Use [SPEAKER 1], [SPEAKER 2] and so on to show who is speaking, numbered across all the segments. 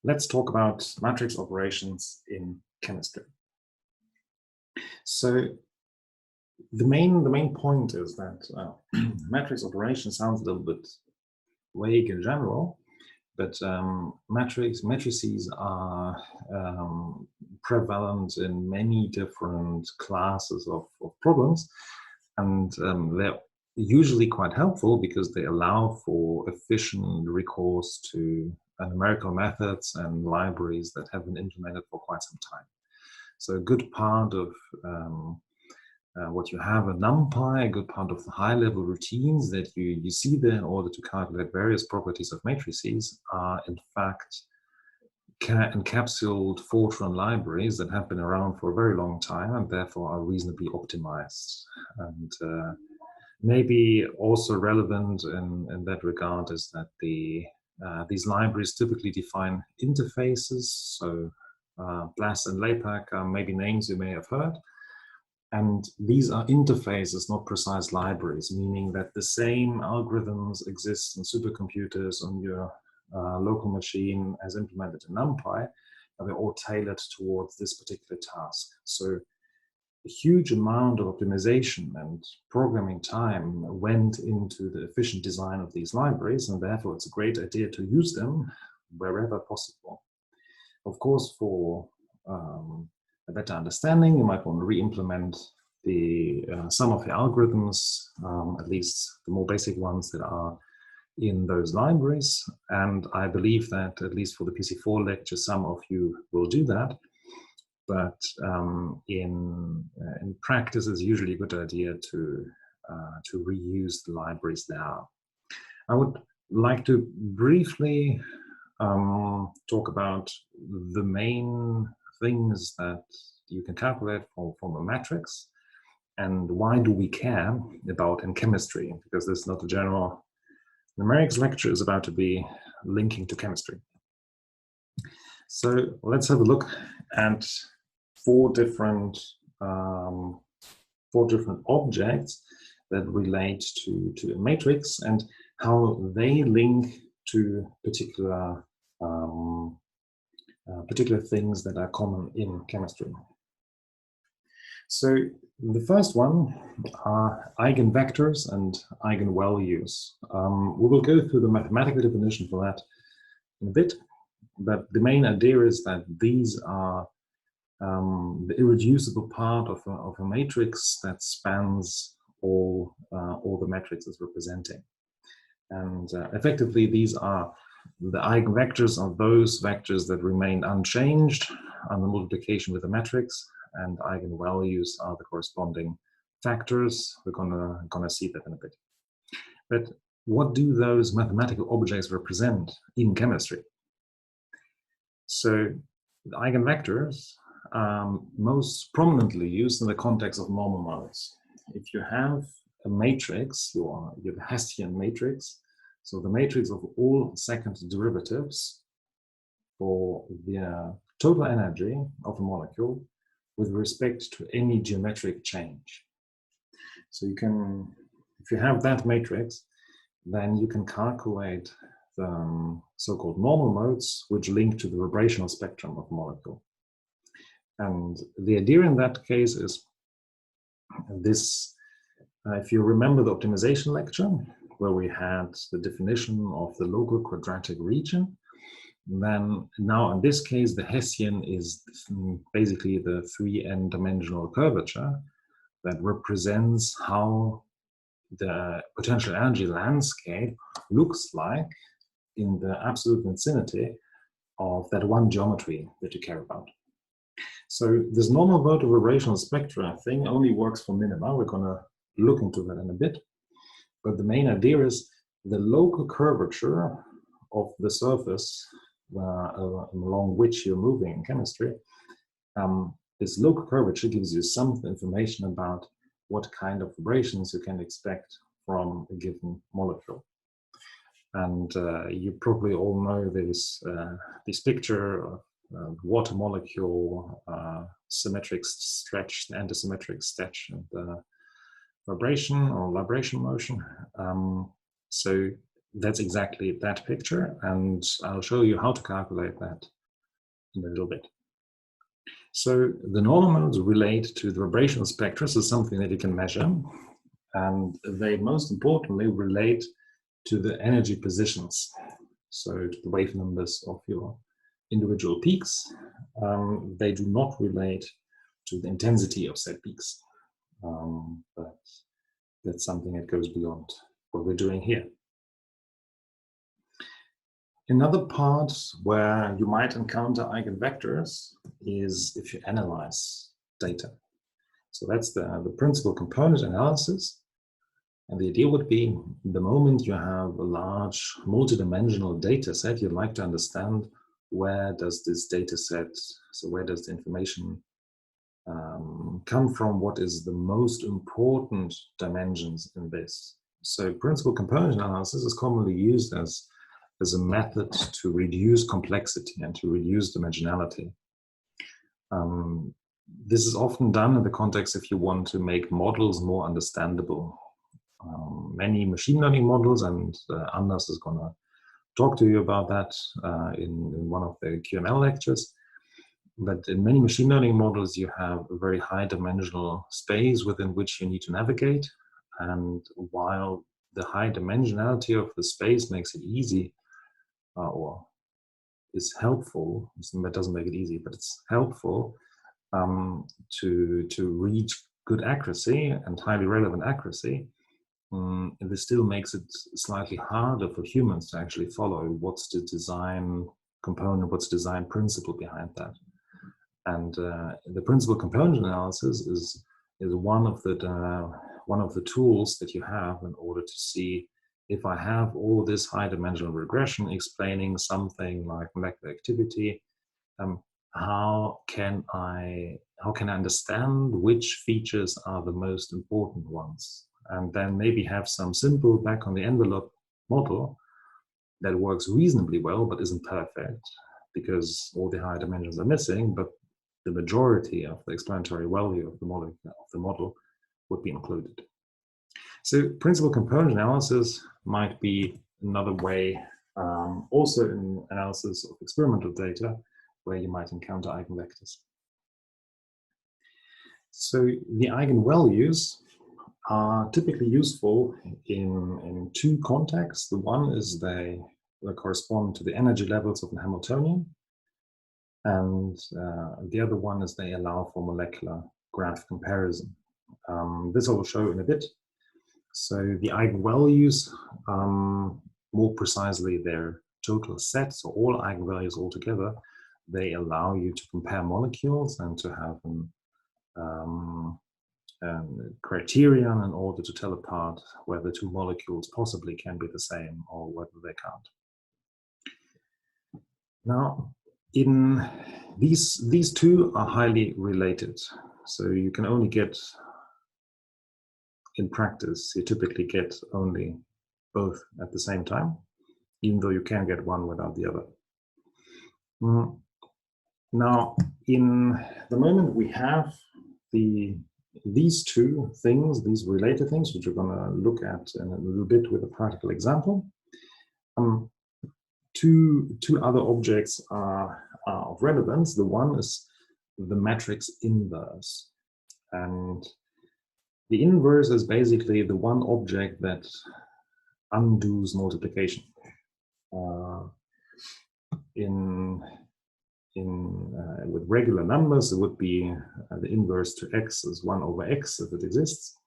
[SPEAKER 1] Let's talk about matrix operations in chemistry. So the main point is that matrix operation sounds a little bit vague in general, but matrices are prevalent in many different classes of problems, and they're usually quite helpful because they allow for efficient recourse to numerical methods and libraries that have been implemented for quite some time. So a good part of what you have in NumPy, a good part of the high-level routines that you see there in order to calculate various properties of matrices are in fact encapsulated Fortran libraries that have been around for a very long time and therefore are reasonably optimized. And maybe also relevant in that regard is that these libraries typically define interfaces. So BLAS and LAPACK are maybe names you may have heard. And these are interfaces, not precise libraries, meaning that the same algorithms exist in supercomputers on your local machine as implemented in NumPy, and they're all tailored towards this particular task. So a huge amount of optimization and programming time went into the efficient design of these libraries, and therefore it's a great idea to use them wherever possible. Of course, for a better understanding, you might want to re-implement some of the algorithms, at least the more basic ones that are in those libraries. And I believe that, at least for the PC4 lecture, some of you will do that. But in practice, it's usually a good idea to reuse the libraries there. I would like to briefly talk about the main things that you can calculate from a matrix and why do we care about in chemistry, because this is not a general numerics lecture, is about to be linking to chemistry. So let's have a look at four different objects that relate to a matrix and how they link to particular things that are common in chemistry. So the first one are eigenvectors and eigenvalues. We will go through the mathematical definition for that in a bit, but the main idea is that these are the irreducible part of a matrix that spans all the matrices representing. And effectively, these are the eigenvectors are those vectors that remain unchanged on the multiplication with the matrix, and eigenvalues are the corresponding factors. We're gonna see that in a bit. But what do those mathematical objects represent in chemistry? So the eigenvectors are most prominently used in the context of normal modes. If you have a matrix, you have a Hessian matrix, so the matrix of all second derivatives for the total energy of a molecule with respect to any geometric change. So you can, if you have that matrix, then you can calculate the so-called normal modes which link to the vibrational spectrum of a molecule. And the idea in that case is this, if you remember the optimization lecture, where we had the definition of the local quadratic region, then now in this case, the Hessian is basically the 3n dimensional curvature that represents how the potential energy landscape looks like in the absolute vicinity of that one geometry that you care about. So this normal mode of vibrational spectra thing only works for minima. We're going to look into that in a bit. But the main idea is the local curvature of the surface along which you're moving in chemistry. This local curvature gives you some information about what kind of vibrations you can expect from a given molecule. And you probably all know this picture of water molecule, symmetric stretch, antisymmetric stretch, and vibration or libration motion. So that's exactly that picture, and I'll show you how to calculate that in a little bit. So the normals relate to the vibrational spectra, so something that you can measure, and they most importantly relate to the energy positions, so to the wave numbers of your individual peaks. They do not relate to the intensity of said peaks, but that's something that goes beyond what we're doing here. Another part where you might encounter eigenvectors is if you analyze data. So that's the principal component analysis. And the idea would be the moment you have a large multidimensional data set, you'd like to understand where does this data set, so where does the information come from, what is the most important dimensions in this. So principal component analysis is commonly used as a method to reduce complexity and to reduce dimensionality. This is often done in the context if you want to make models more understandable. Many machine learning models, and Anders is going to talk to you about that in one of the QML lectures. But in many machine learning models, you have a very high dimensional space within which you need to navigate. And while the high dimensionality of the space makes it easy, or is helpful, that doesn't make it easy, but it's helpful to reach good accuracy and highly relevant accuracy. And this still makes it slightly harder for humans to actually follow what's the design component, what's the design principle behind that. And the principal component analysis is one of the tools that you have in order to see if I have all this high dimensional regression explaining something like molecular activity, how can I understand which features are the most important ones, and then maybe have some simple back on the envelope model that works reasonably well but isn't perfect because all the high dimensions are missing, but the majority of the explanatory value of the model would be included. So principal component analysis might be another way, also in analysis of experimental data, where you might encounter eigenvectors. So the eigenvalues are typically useful in two contexts. The one is they correspond to the energy levels of the Hamiltonian, and the other one is they allow for molecular graph comparison. This I will show in a bit. So the eigenvalues, more precisely their total set, so all eigenvalues altogether, they allow you to compare molecules and to have a criterion in order to tell apart whether two molecules possibly can be the same or whether they can't. Now, in these two are highly related. So you can only get, in practice, you typically get only both at the same time, even though you can get one without the other. Now, in the moment we have these two things, these related things, which we're going to look at in a little bit with a practical example. Two other objects are of relevance. The one is the matrix inverse. And the inverse is basically the one object that undoes multiplication. With regular numbers, it would be the inverse to x is 1 over x if it exists.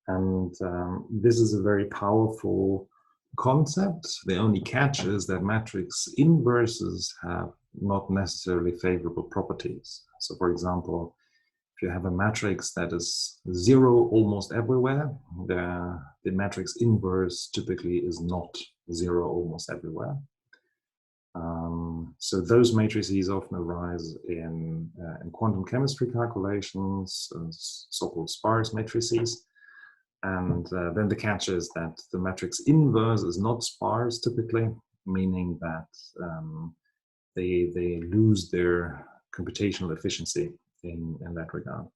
[SPEAKER 1] And this is a very powerful concept. The only catch is that matrix inverses have not necessarily favorable properties. So for example, if you have a matrix that is 0 almost everywhere, the matrix inverse typically is not 0 almost everywhere. So those matrices often arise in quantum chemistry calculations, so-called sparse matrices. And then the catch is that the matrix inverse is not sparse typically, meaning that they lose their computational efficiency in that regard.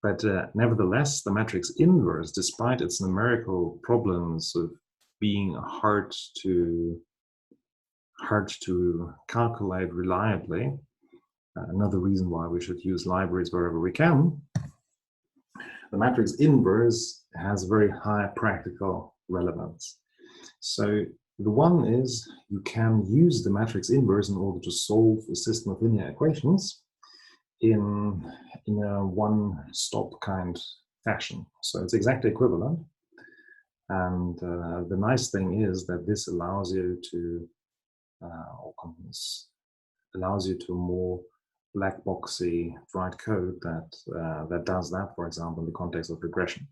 [SPEAKER 1] But nevertheless, the matrix inverse, despite its numerical problems of being hard to calculate reliably, another reason why we should use libraries wherever we can, the matrix inverse has very high practical relevance. So the one is you can use the matrix inverse in order to solve a system of linear equations in a one-stop kind fashion. So it's exactly equivalent. And the nice thing is that this allows you to more black boxy write code that does that, for example, in the context of regression.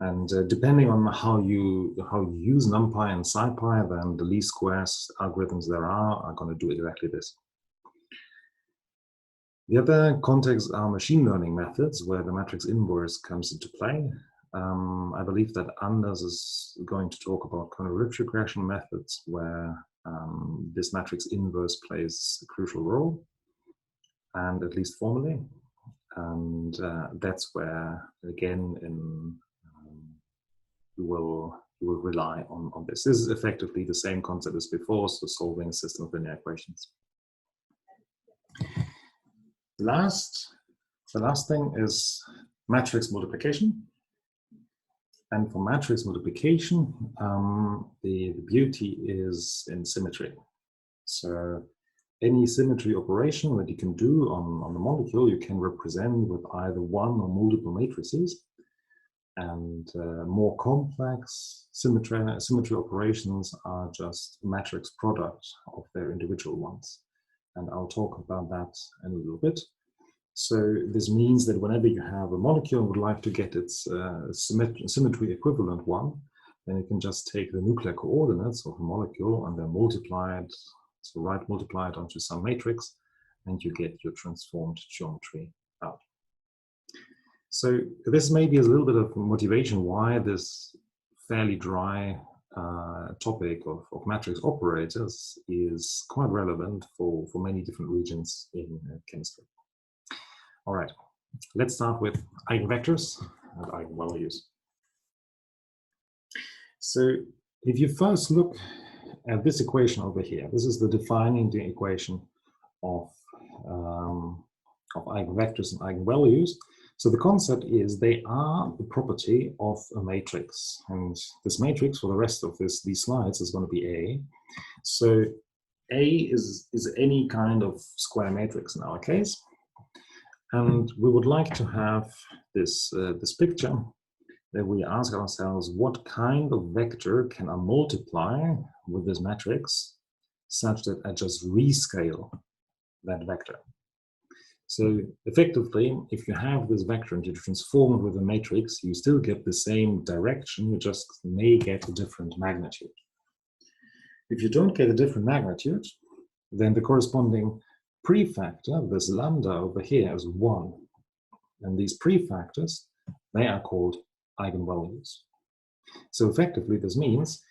[SPEAKER 1] And depending on how you use NumPy and SciPy, then the least squares algorithms there are going to do exactly this. The other contexts are machine learning methods where the matrix inverse comes into play. I believe that Anders is going to talk about kernel-rich regression methods where this matrix inverse plays a crucial role, and at least formally. And that's where, again, you will rely on this. This is effectively the same concept as before, so solving a system of linear equations. The last thing is matrix multiplication. And for matrix multiplication, the beauty is in symmetry. So any symmetry operation that you can do on the molecule, you can represent with either one or multiple matrices. And more complex symmetry operations are just a matrix product of their individual ones. And I'll talk about that in a little bit. So this means that whenever you have a molecule and would like to get its symmetry equivalent one, then you can just take the nuclear coordinates of a molecule and then multiply it, multiply it onto some matrix, and you get your transformed geometry out. So this maybe is a little bit of motivation why this fairly dry topic of matrix operators is quite relevant for many different regions in chemistry. All right, let's start with eigenvectors and eigenvalues. So if you first look at this equation over here, this is the defining the equation of eigenvectors and eigenvalues. So the concept is they are the property of a matrix, and this matrix for the rest of these slides is going to be A. So A is any kind of square matrix in our case. And we would like to have this picture that we ask ourselves, what kind of vector can I multiply with this matrix such that I just rescale that vector? So effectively, if you have this vector and you transform it with a matrix, you still get the same direction, you just may get a different magnitude. If you don't get a different magnitude, then the corresponding prefactor, this lambda over here, is 1. And these prefactors, they are called eigenvalues. So effectively, this means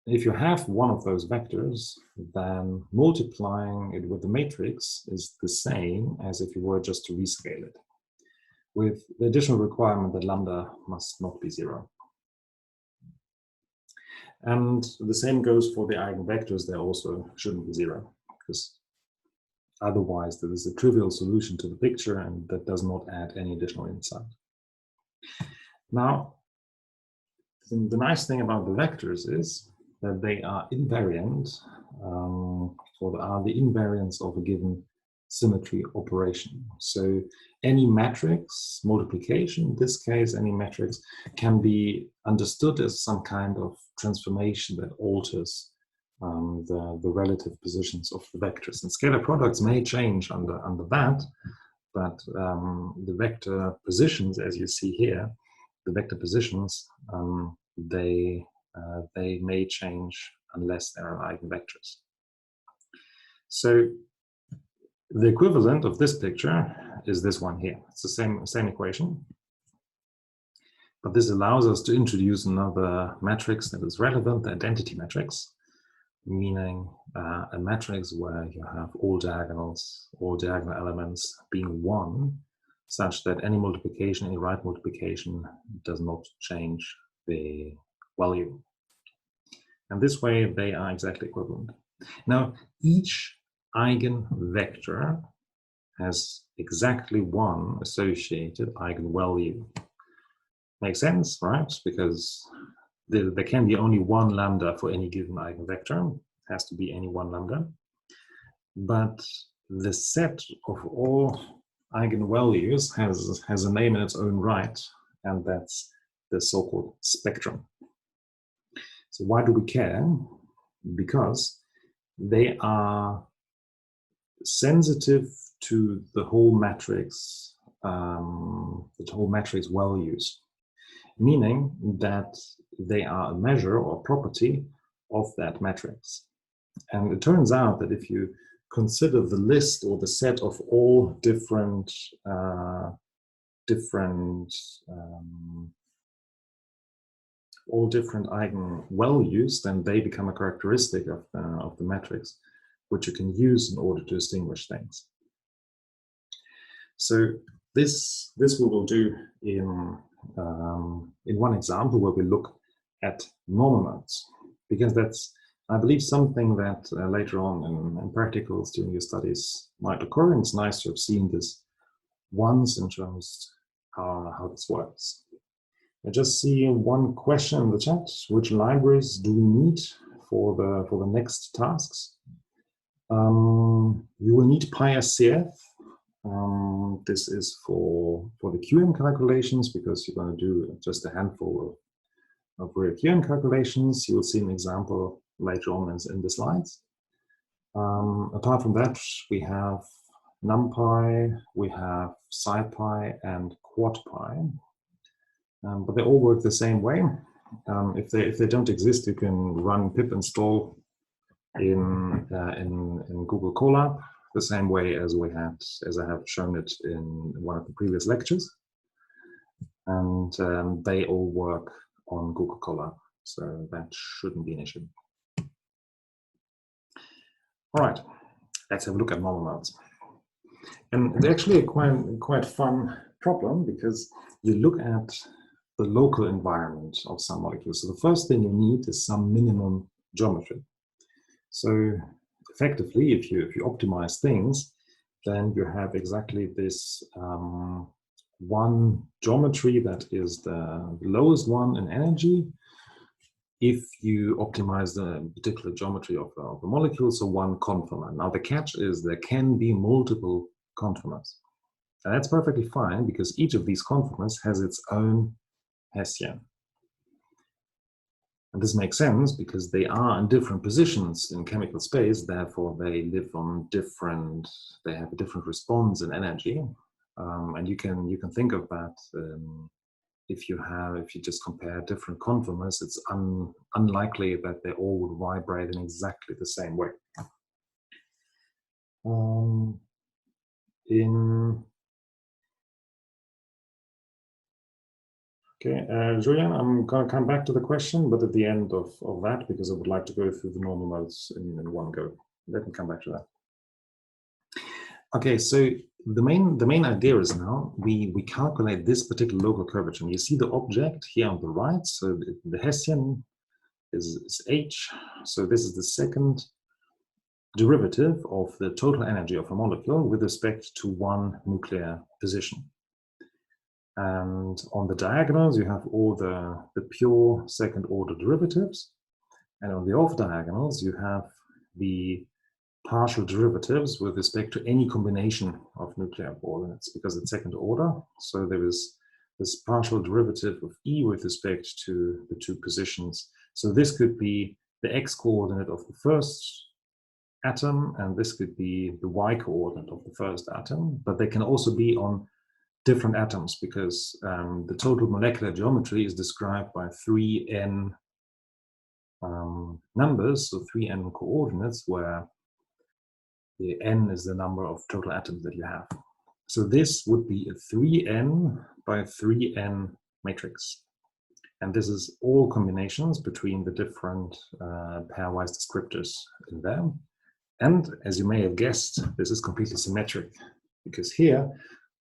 [SPEAKER 1] if you have one of those vectors, then multiplying it with the matrix is the same as if you were just to rescale it, with the additional requirement that lambda must not be 0. And the same goes for the eigenvectors, they also shouldn't be 0, because otherwise, there is a trivial solution to the picture and that does not add any additional insight. Now, the nice thing about the vectors is that they are invariant, or they are the invariants of a given symmetry operation. So any matrix multiplication, in this case, any matrix can be understood as some kind of transformation that alters the relative positions of the vectors. And scalar products may change under that, but the vector positions, as you see here, the vector positions, they may change unless there are eigenvectors. So the equivalent of this picture is this one here. It's the same equation, but this allows us to introduce another matrix that is relevant, the identity matrix, meaning a matrix where you have all diagonal elements being 1, such that any multiplication, any right multiplication, does not change the value. And this way they are exactly equivalent. Now, each eigenvector has exactly one associated eigenvalue. Makes sense, right? Because there can be only one lambda for any given eigenvector. It has to be any one lambda. But the set of all eigenvalues has a name in its own right, and that's the so-called spectrum. So why do we care? Because they are sensitive to the whole matrix values, meaning that they are a measure or property of that matrix. And it turns out that if you consider the list or the set of all different eigenvalues, then they become a characteristic of the matrix, which you can use in order to distinguish things. So this we will do in one example where we look at normal modes, because that's, I believe, something that later on in practicals during your studies might occur, and it's nice to have seen this once in terms how this works. I just see one question in the chat: which libraries do we need for the next tasks? You will need PySCF. This is for the QM calculations, because you're going to do just a handful of real QM calculations. You will see an example later on in the slides. Apart from that, we have NumPy, we have SciPy, and QuadPy. But they all work the same way. If they don't exist, you can run pip install in Google Colab, the same way as I have shown it in one of the previous lectures. And they all work on Google Colab, so that shouldn't be an issue. All right, let's have a look at normal modes. And it's actually a quite fun problem, because you look at the local environment of some molecules. So the first thing you need is some minimum geometry. So effectively, if you optimize things, then you have exactly this one geometry that is the lowest one in energy. If you optimize the particular geometry of the molecule, so one conformer. Now the catch is there can be multiple conformers. And that's perfectly fine, because each of these conformers has its own Hessian. And this makes sense because they are in different positions in chemical space, therefore they live on different, they have a different response in energy. And you can think of that if you just compare different conformers, it's unlikely that they all would vibrate in exactly the same way. Okay, Julian, I'm going to come back to the question, but at the end of that, because I would like to go through the normal modes in one go. Let me come back to that. Okay, so the main idea is now we calculate this particular local curvature. And you see the object here on the right, so the Hessian is H. So this is the second derivative of the total energy of a molecule with respect to one nuclear position. And on the diagonals, you have all the pure second order derivatives. And on the off diagonals, you have the partial derivatives with respect to any combination of nuclear coordinates, because it's second order. So there is this partial derivative of E with respect to the two positions. So this could be the X coordinate of the first atom, and this could be the Y coordinate of the first atom, but they can also be on different atoms, because the total molecular geometry is described by 3n numbers, so 3n coordinates, where the n is the number of total atoms that you have. So this would be a 3n by 3n matrix. And this is all combinations between the different pairwise descriptors in there. And as you may have guessed, this is completely symmetric, because here,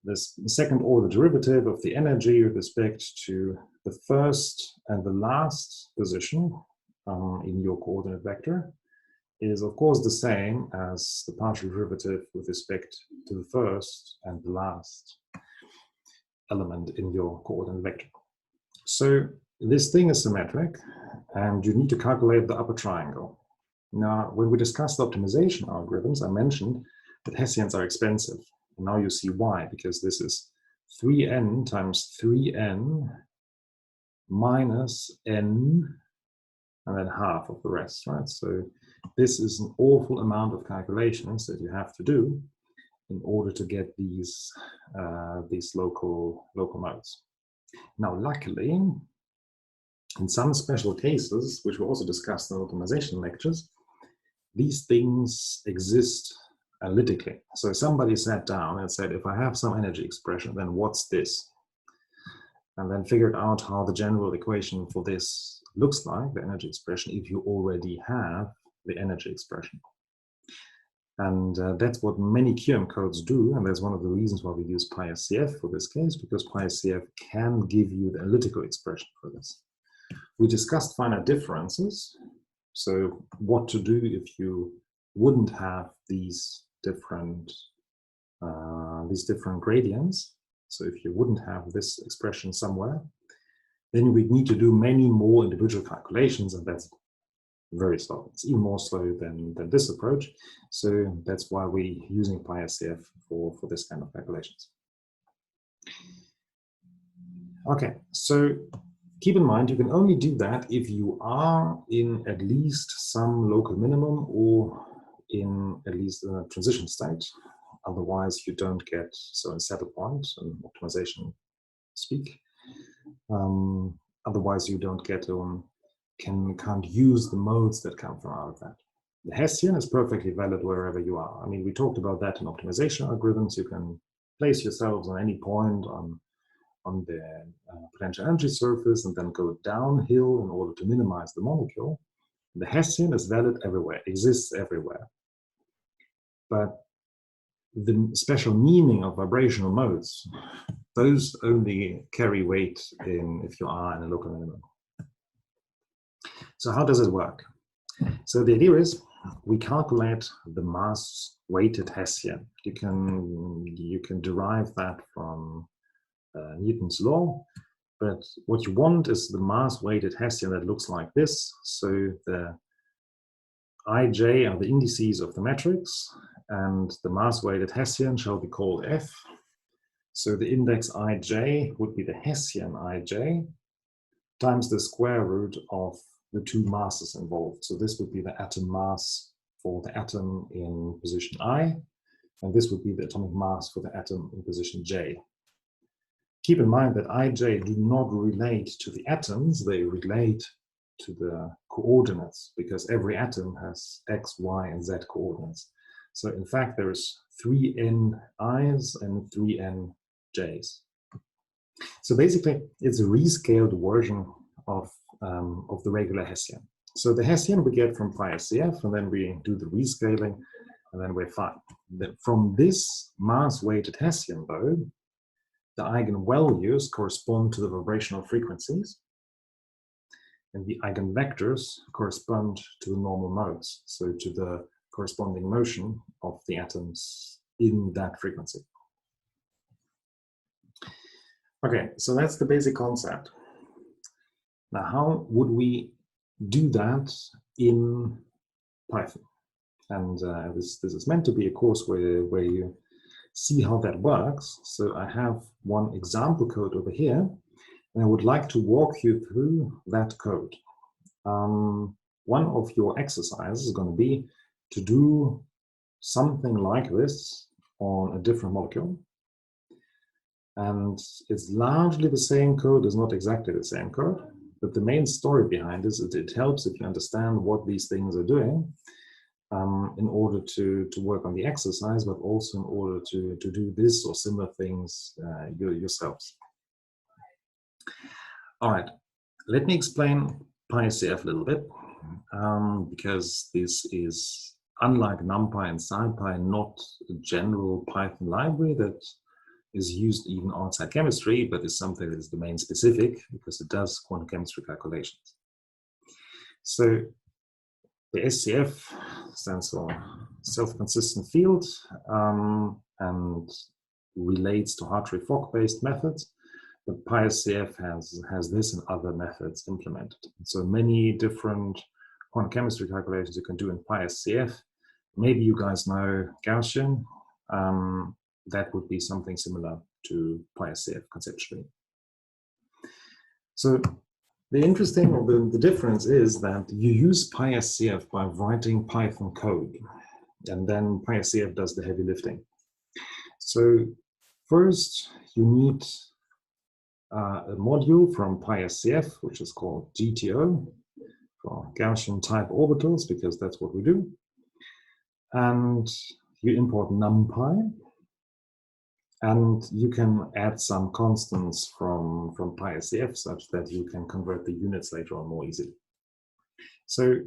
[SPEAKER 1] this second order derivative of the energy with respect to the first and the last position in your coordinate vector is of course the same as the partial derivative with respect to the first and the last element in your coordinate vector. So this thing is symmetric, and you need to calculate the upper triangle. Now, when we discussed optimization algorithms, I mentioned that Hessians are expensive. And now you see why, because this is 3n times 3n minus n, and then half of the rest, right? So this is an awful amount of calculations that you have to do in order to get these local modes. Now, luckily, in some special cases, which we also discussed in optimization lectures, these things exist analytically. So somebody sat down and said, if I have some energy expression, then what's this? And then figured out how the general equation for this looks like, the energy expression, if you already have the energy expression. And that's what many QM codes do, and that's one of the reasons why we use PySCF for this case, because PySCF can give you the analytical expression for this. We discussed finite differences, so what to do if you wouldn't have these different gradients. So if you wouldn't have this expression somewhere, then we'd need to do many more individual calculations, and that's very slow. It's even more slow than this approach. So that's why we're using PySCF for this kind of calculations. Okay, so keep in mind, you can only do that if you are in at least some local minimum or in at least a transition state. Otherwise, you don't get, so in settle point and optimization speak. Otherwise, you don't get can't use the modes that come from out of that. The Hessian is perfectly valid wherever you are. I mean, we talked about that in optimization algorithms. You can place yourselves on any point on the potential energy surface and then go downhill in order to minimize the molecule. The Hessian is valid everywhere, exists everywhere. But the special meaning of vibrational modes, those only carry weight if you are in a local minimum. So how does it work? So the idea is we calculate the mass-weighted Hessian. You can derive that from Newton's law, but what you want is the mass-weighted Hessian that looks like this. So the ij are the indices of the matrix, and the mass-weighted Hessian shall be called F. So the index ij would be the Hessian ij times the square root of the two masses involved. So this would be the atom mass for the atom in position I, and this would be the atomic mass for the atom in position J. Keep in mind that ij do not relate to the atoms, they relate to the coordinates, because every atom has x, y, and z coordinates. So in fact, there's 3n i's and 3n j's. So basically, it's a rescaled version of the regular Hessian. So the Hessian we get from PySCF, and then we do the rescaling, and then we're fine. From this mass-weighted Hessian, though, the eigenvalues correspond to the vibrational frequencies, and the eigenvectors correspond to the normal modes, so to the corresponding motion of the atoms in that frequency. Okay, so that's the basic concept. Now, how would we do that in Python? And this is meant to be a course where you see how that works. So I have one example code over here, and I would like to walk you through that code. One of your exercises is going to be to do something like this on a different molecule. And it's largely the same code, it's not exactly the same code, but the main story behind this is it helps if you understand what these things are doing in order to work on the exercise, but also in order to do this or similar things yourselves. All right, let me explain PySCF a little bit, because this is, unlike NumPy and SciPy, not a general Python library that is used even outside chemistry, but is something that is domain specific because it does quantum chemistry calculations. So the SCF stands for self-consistent field and relates to Hartree-Fock-based methods. But PySCF has this and other methods implemented. So many different quantum chemistry calculations you can do in PySCF. Maybe you guys know Gaussian. That would be something similar to PySCF conceptually. So the interesting, or the difference is that you use PySCF by writing Python code, and then PySCF does the heavy lifting. So first, you need a module from PySCF, which is called GTO, for Gaussian type orbitals, because that's what we do. And you import NumPy, and you can add some constants from PySCF such that you can convert the units later on more easily. So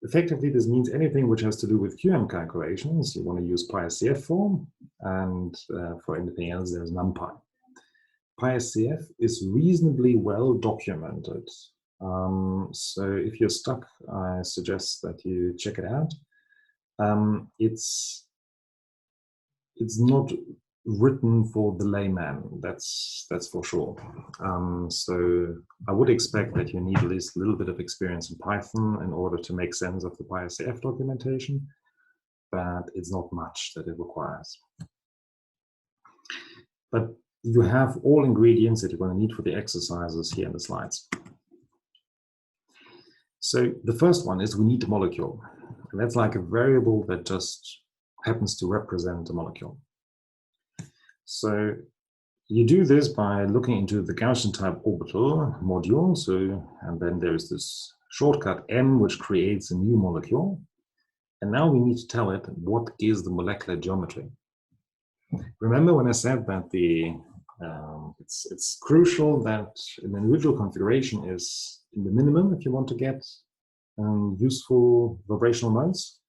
[SPEAKER 1] effectively, this means anything which has to do with QM calculations, you want to use PySCF form, and for anything else, there's NumPy. PySCF is reasonably well documented. So if you're stuck, I suggest that you check it out. It's not written for the layman, that's for sure. So I would expect that you need at least a little bit of experience in Python in order to make sense of the PySCF documentation, but it's not much that it requires. But you have all ingredients that you're going to need for the exercises here in the slides. So the first one is we need a molecule. And that's like a variable that just happens to represent a molecule. So you do this by looking into the Gaussian type orbital module. So, and then there's this shortcut M, which creates a new molecule. And now we need to tell it what is the molecular geometry. Remember when I said that it's crucial that an individual configuration is in the minimum if you want to get useful vibrational modes?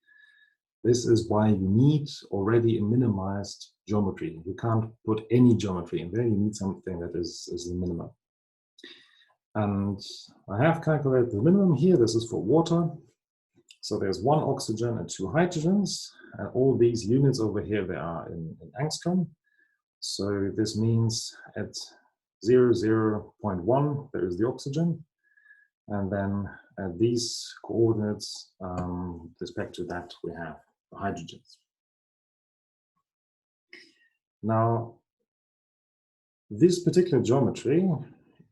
[SPEAKER 1] This is why you need already a minimized geometry. You can't put any geometry in there. You need something that is the minimum. And I have calculated the minimum here. This is for water. So there's 1 oxygen and 2 hydrogens. And all these units over here, they are in angstrom. So this means at 0.1, there is the oxygen. And then at these coordinates, with respect to that, we have the hydrogens. Now, this particular geometry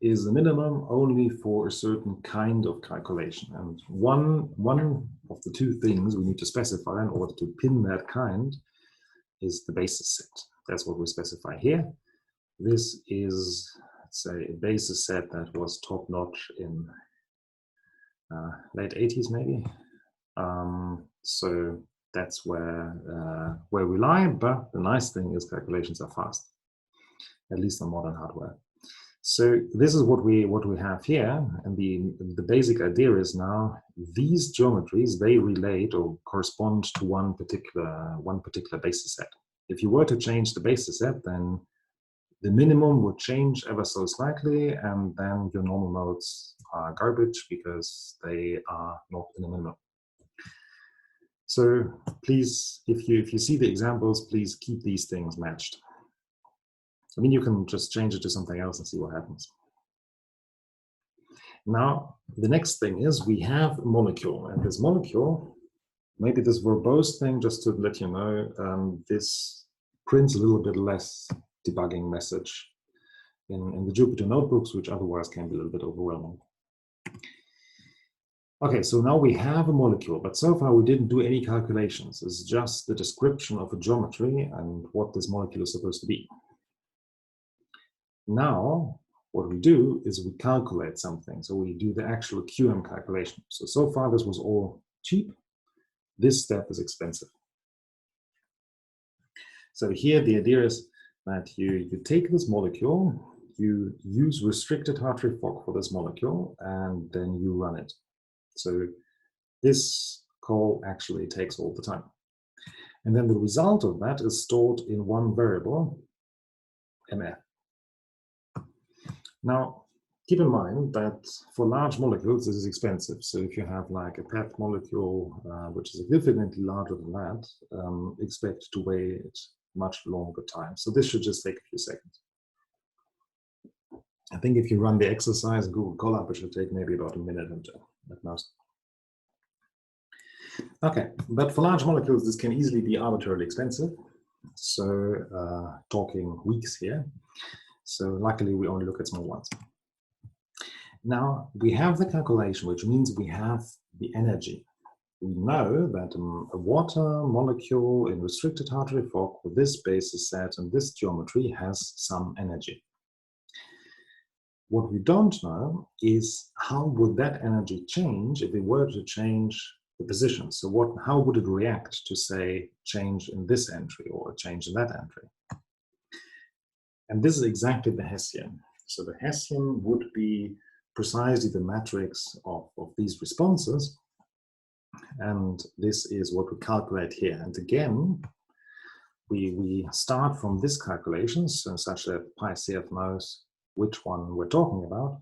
[SPEAKER 1] is a minimum only for a certain kind of calculation. And one of the 2 things we need to specify in order to pin that kind is the basis set. That's what we specify here. This is, let's say, a basis set that was top-notch in late 80s, maybe. So that's where we lie, but the nice thing is calculations are fast, at least on modern hardware. So this is what we have here, and the basic idea is now these geometries, they relate or correspond to one particular basis set. If you were to change the basis set, then the minimum would change ever so slightly, and then your normal modes are garbage because they are not in the minimum. So please, if you see the examples, please keep these things matched. I mean, you can just change it to something else and see what happens. Now, the next thing is we have a molecule, and this molecule, maybe this verbose thing, just to let you know, this prints a little bit less debugging message in the Jupyter notebooks, which otherwise can be a little bit overwhelming. Okay, so now we have a molecule, but so far we didn't do any calculations. It's just the description of a geometry and what this molecule is supposed to be. Now, what we do is we calculate something. So we do the actual QM calculation. So far this was all cheap. This step is expensive. So here the idea is that you take this molecule, you use restricted Hartree-Fock for this molecule, and then you run it. So this call actually takes all the time. And then the result of that is stored in one variable, MF. Now, keep in mind that for large molecules, this is expensive. So if you have like a PET molecule, which is significantly larger than that, expect to wait much longer time. So this should just take a few seconds. I think if you run the exercise in Google Colab, it should take maybe about a minute and at most. Okay, but for large molecules, this can easily be arbitrarily expensive. So talking weeks here. So luckily, we only look at small ones. Now, we have the calculation, which means we have the energy. We know that a water molecule in restricted Hartree Fock with this basis set and this geometry has some energy. What we don't know is how would that energy change if we were to change the position. So how would it react to, say, change in this entry or a change in that entry? And this is exactly the Hessian. So the Hessian would be precisely the matrix of these responses. And this is what we calculate here. And again, we start from this calculation, so such that PyCF knows which one we're talking about.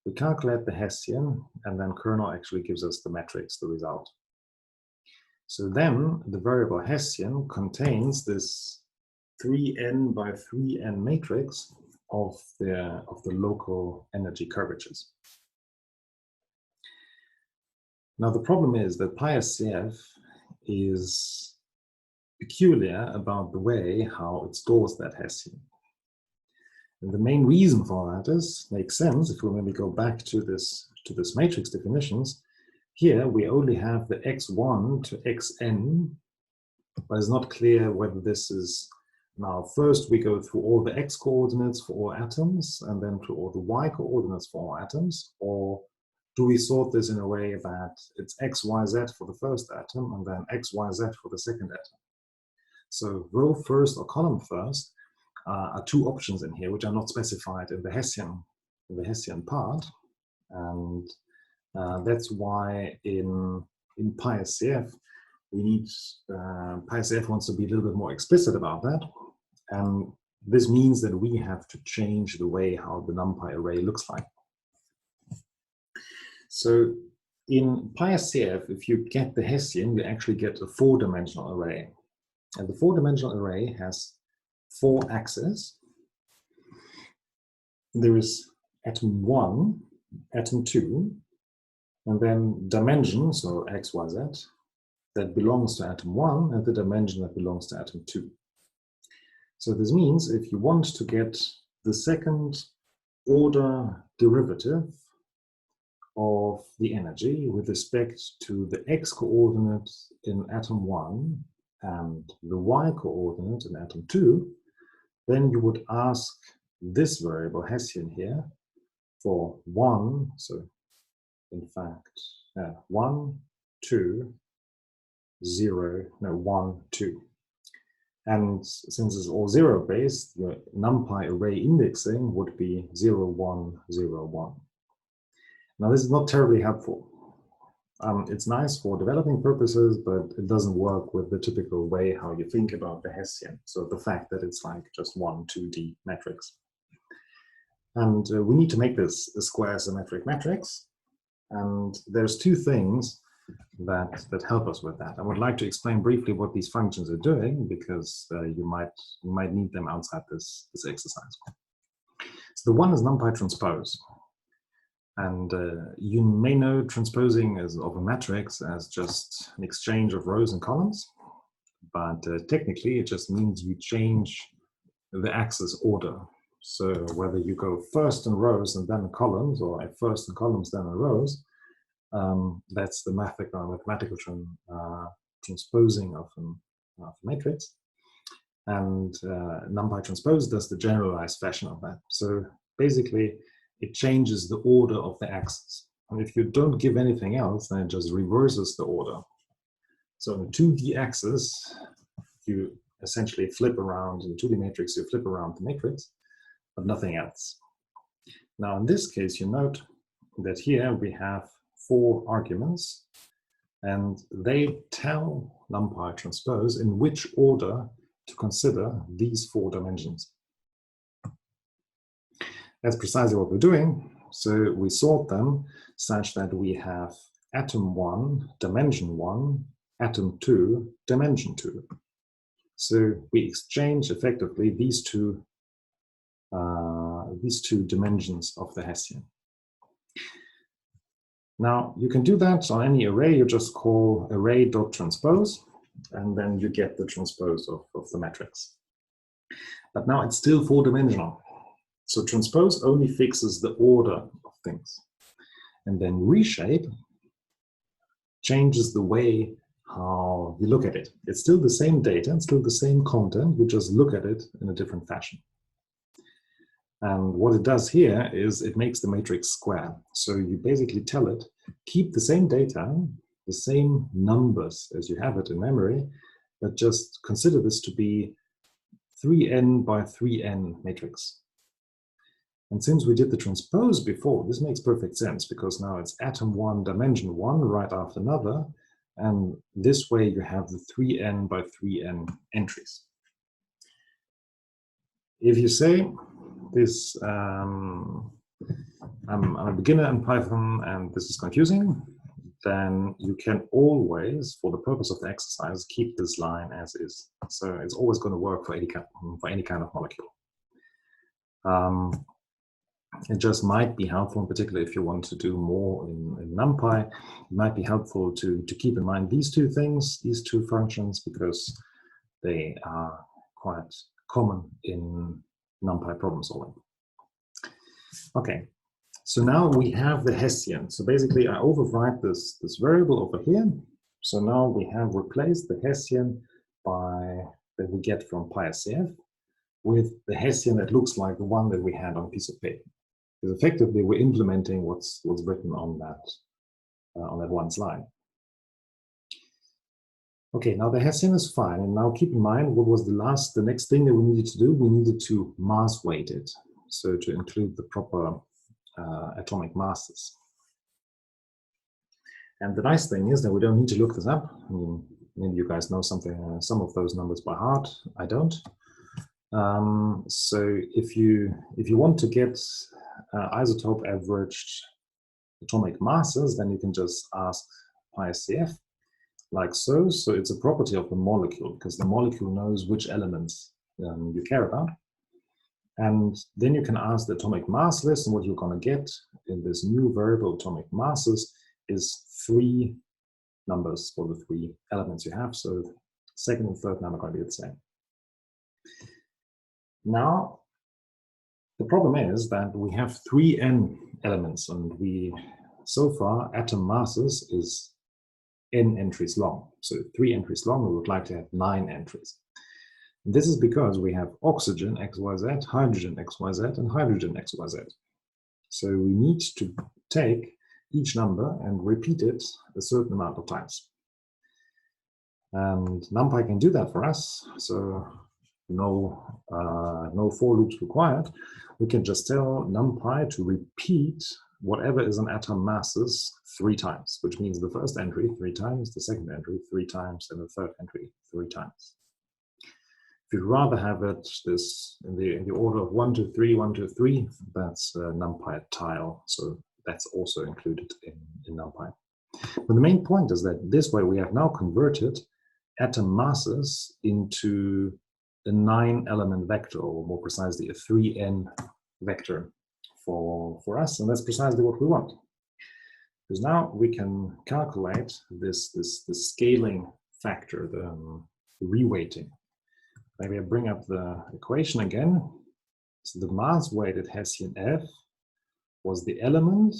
[SPEAKER 1] We calculate the Hessian, and then kernel actually gives us the matrix, the result. So then the variable Hessian contains this 3n by 3n matrix of the local energy curvatures. Now the problem is that PySCF is peculiar about the way how it stores that Hessian. And the main reason for that makes sense if we maybe go back to this matrix definitions. Here we only have the x1 to xn, but it's not clear whether this is now first we go through all the x coordinates for all atoms and then through all the y coordinates for all atoms, or do we sort this in a way that it's x, y, z for the first atom and then x, y, z for the second atom? So row first or column first are two options in here which are not specified in the Hessian part, and that's why in PySCF we need PySCF wants to be a little bit more explicit about that, and this means that we have to change the way how the NumPy array looks like. So in PySCF, if you get the Hessian, you actually get a 4-dimensional array, and the 4-dimensional array has 4 axes. There is atom 1, atom 2, and then dimension, so x, y, z, that belongs to atom 1, and the dimension that belongs to atom 2. So this means if you want to get the second order derivative of the energy with respect to the x coordinate in atom 1 and the y coordinate in atom 2, then you would ask this variable Hessian here for 1, so in fact 1, 2, 0, no 1, 2. And since it's all 0 based, the NumPy array indexing would be 0, 1, 0, 1. Now this is not terribly helpful. It's nice for developing purposes, but it doesn't work with the typical way how you think about the Hessian. So the fact that it's like just one 2D matrix. And we need to make this a square symmetric matrix. And there's two things that help us with that. I would like to explain briefly what these functions are doing, because you might need them outside this exercise. So the one is NumPy transpose. And you may know transposing of a matrix as just an exchange of rows and columns, but technically it just means you change the axis order. So whether you go first in rows and then in columns, or at first in columns then in rows, that's the mathematical transposing of a matrix. And NumPy transpose does the generalized fashion of that. So basically, it changes the order of the axis. And if you don't give anything else, then it just reverses the order. So in a 2D axis, you essentially flip around, in 2D matrix, you flip around the matrix, but nothing else. Now in this case, you note that here we have 4 arguments, and they tell NumPy transpose in which order to consider these 4 dimensions. That's precisely what we're doing. So we sort them such that we have atom 1, dimension 1, atom 2, dimension 2. So we exchange effectively these two dimensions of the Hessian. Now you can do that on any array. You just call array.transpose, and then you get the transpose of the matrix. But now it's still 4-dimensional. So transpose only fixes the order of things. And then reshape changes the way how you look at it. It's still the same data, it's still the same content, you just look at it in a different fashion. And what it does here is it makes the matrix square. So you basically tell it, keep the same data, the same numbers as you have it in memory, but just consider this to be 3n by 3n matrix. And since we did the transpose before, this makes perfect sense because now it's atom 1, dimension 1 right after another. And this way you have the 3n by 3n entries. If you say this, I'm a beginner in Python and this is confusing, then you can always, for the purpose of the exercise, keep this line as is. So it's always going to work for any kind of molecule. It just might be helpful, in particular if you want to do more in NumPy, it might be helpful to keep in mind these two things, these two functions, because they are quite common in NumPy problem solving. Okay, so now we have the Hessian. So basically I overwrite this variable over here. So now we have replaced the Hessian that we get from PySCF with the Hessian that looks like the one that we had on a piece of paper. Because effectively we're implementing what's written on that one slide. Okay, now the Hessian is fine, and now keep in mind what was the next thing that we needed to do. We needed to mass weight it, so to include the proper atomic masses. And the nice thing is that we don't need to look this up. I mean, maybe you guys know some of those numbers by heart. I don't. So if you want to get isotope averaged atomic masses, then you can just ask PySCF like so. So it's a property of the molecule because the molecule knows which elements you care about. And then you can ask the atomic mass list, and what you're going to get in this new variable atomic masses is 3 numbers for the 3 elements you have. So second and third number are going to be the same. Now, the problem is that we have 3n elements, and so far atom masses is n entries long. So 3 entries long, we would like to have 9 entries. And this is because we have oxygen XYZ, hydrogen XYZ, and hydrogen XYZ. So we need to take each number and repeat it a certain amount of times. And NumPy can do that for us. So no for loops required. We can just tell NumPy to repeat whatever is an atom masses 3 times, which means the first entry 3 times, the second entry 3 times, and the third entry 3 times. If you'd rather have it in the order of 1 to 3, 1 to 3, that's NumPy tile. So that's also included in NumPy. But the main point is that this way we have now converted atom masses into a 9-element vector, or more precisely a 3n vector for us, and that's precisely what we want. Because now we can calculate this scaling factor, the reweighting. Maybe I bring up the equation again. So the mass-weighted Hessian F was the element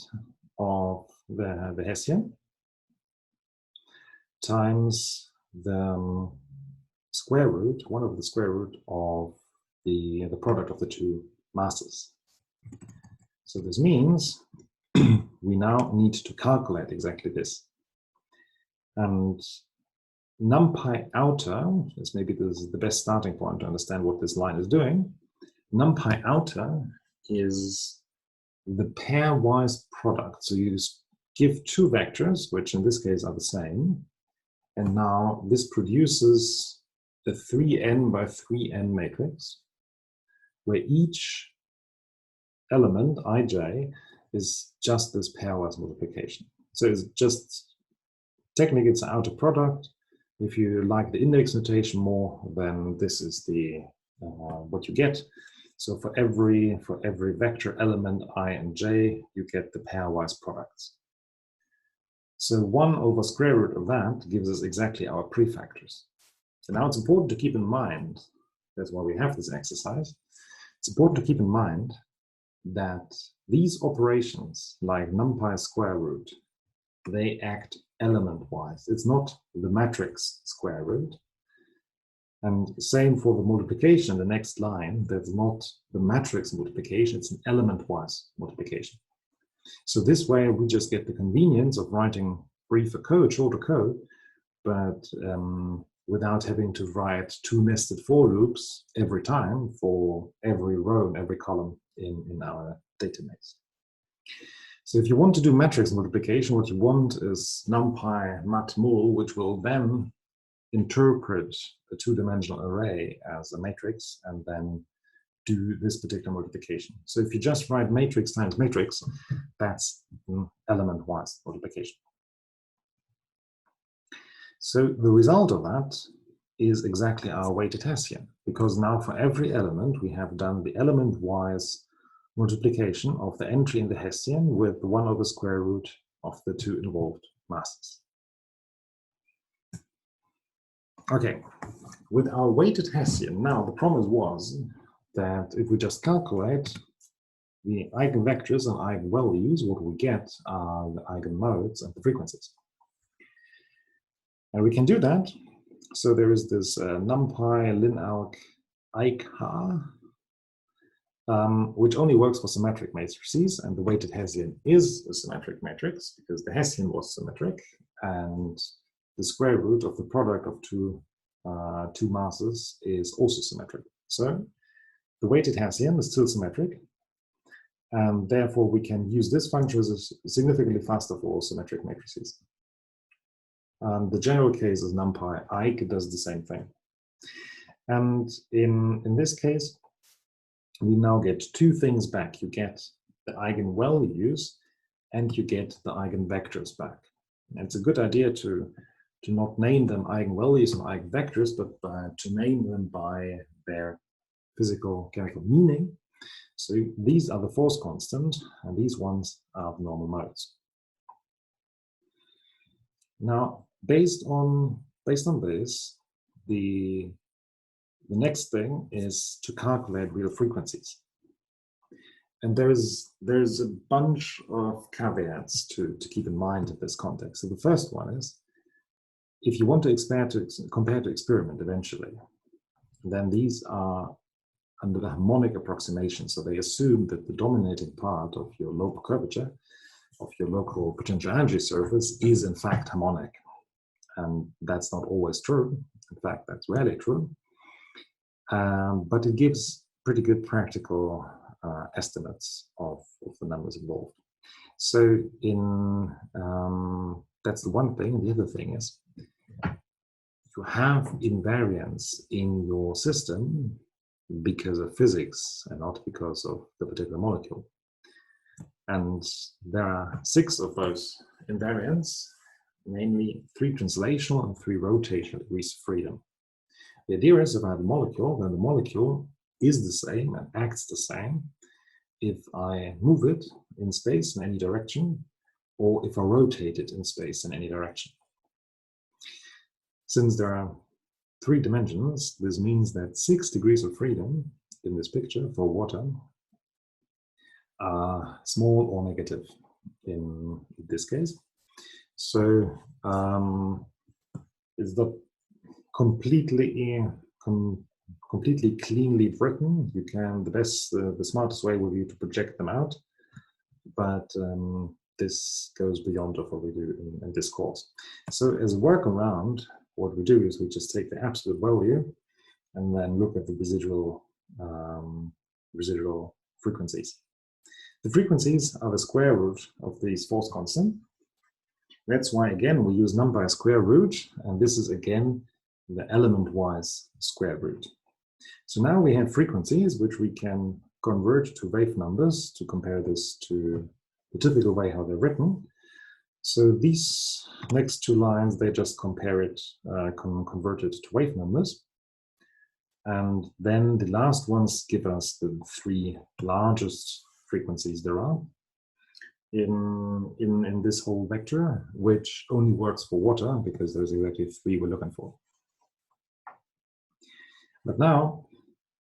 [SPEAKER 1] of the Hessian times the square root, 1 over the square root of the product of the 2 masses. So this means we now need to calculate exactly this. And NumPy outer, this maybe this is the best starting point to understand what this line is doing. NumPy outer is the pairwise product. So you just give 2 vectors, which in this case are the same. And now this produces a 3n by 3n matrix, where each element, ij, is just this pairwise multiplication. So it's just, technically it's an outer product. If you like the index notation more, then this is the what you get. So for every vector element I and j, you get the pairwise products. So 1 over square root of that gives us exactly our prefactors. So now it's important to keep in mind, that's why we have this exercise, it's important to keep in mind that these operations, like numpy square root, they act element-wise. It's not the matrix square root. And same for the multiplication, the next line, that's not the matrix multiplication, it's an element-wise multiplication. So this way we just get the convenience of writing briefer code, shorter code, but without having to write 2 nested for loops every time for every row and every column in our database. So if you want to do matrix multiplication, what you want is numpy matmul, which will then interpret a 2-dimensional array as a matrix and then do this particular multiplication. So if you just write matrix times matrix, that's element-wise multiplication. So the result of that is exactly our weighted Hessian, because now for every element we have done the element-wise multiplication of the entry in the Hessian with 1 over square root of the 2 involved masses. Okay, with our weighted Hessian, now the promise was that if we just calculate the eigenvectors and eigenvalues, what we get are the eigenmodes and the frequencies. And we can do that. So there is this numpy linalg eikh, which only works for symmetric matrices, and the weighted Hessian is a symmetric matrix because the Hessian was symmetric, and the square root of the product of two masses is also symmetric. So the weighted Hessian is still symmetric, and therefore we can use this function as significantly faster for all symmetric matrices. The general case is numpy eikh, it does the same thing. And in this case, we now get 2 things back. You get the eigenvalues and you get the eigenvectors back. And it's a good idea to not name them eigenvalues and eigenvectors, but to name them by their physical chemical meaning. So these are the force constant, and these ones are the normal modes. Now, based on this, the next thing is to calculate real frequencies. And there's a bunch of caveats to keep in mind in this context. So the first one is, if you want to compare to experiment eventually, then these are under the harmonic approximation. So they assume that the dominating part of your local curvature, of your local potential energy surface, is in fact harmonic. And that's not always true. In fact, that's rarely true. But it gives pretty good practical estimates of the numbers involved. So that's the one thing. The other thing is, you have invariance in your system because of physics and not because of the particular molecule. And there are 6 of those invariants, namely 3 translational and 3 rotational degrees of freedom. The idea is, if I have a molecule, then the molecule is the same and acts the same if I move it in space in any direction, or if I rotate it in space in any direction. Since there are 3 dimensions, this means that 6 degrees of freedom in this picture for water are small or negative in this case. So it's not completely cleanly written. You can, the smartest way will be to project them out, but this goes beyond of what we do in this course. So as a workaround, what we do is we just take the absolute value and then look at the residual frequencies. The frequencies are the square root of these force constant. That's why, again, we use numpy square root, and this is, again, the element-wise square root. So now we have frequencies which we can convert to wave numbers to compare this to the typical way how they're written. So these next two lines, they just compare it, convert it to wave numbers. And then the last ones give us the three largest frequencies there are in this whole vector, which only works for water because there's exactly three we're looking for. But now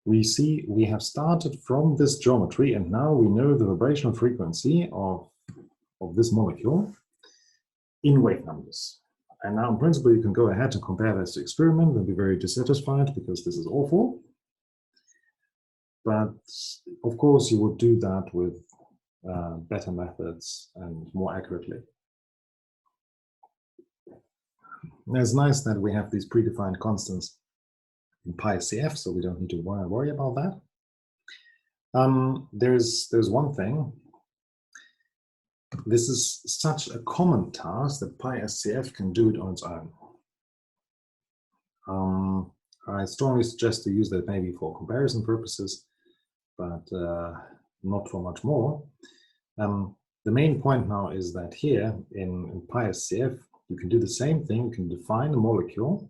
[SPEAKER 1] we see we have started from this geometry, and now we know the vibrational frequency of this molecule in wave numbers. And now in principle, you can go ahead and compare this to experiment and be very dissatisfied because this is awful. But of course, you would do that with better methods and more accurately. And it's nice that we have these predefined constants in PySCF, so we don't need to worry about that. There's one thing. This is such a common task that PySCF can do it on its own. I strongly suggest to use that maybe for comparison purposes, but not for much more. The main point now is that here in PySCF, you can do the same thing. You can define a molecule.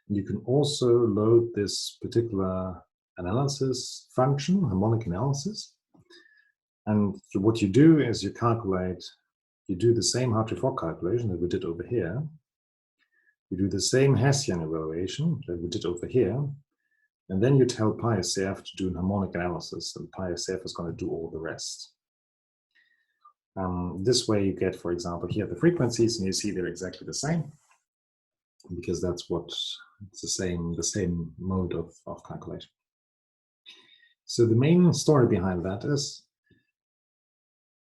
[SPEAKER 1] You can also load this particular analysis function, harmonic analysis. And what you do is you do the same Hartree-Fock calculation that we did over here. You do the same Hessian evaluation that we did over here. And then you tell PySCF to do an harmonic analysis, and PySCF is going to do all the rest. This way you get, for example, here the frequencies, and you see they're exactly the same, because that's what it's the same mode of calculation. So the main story behind that is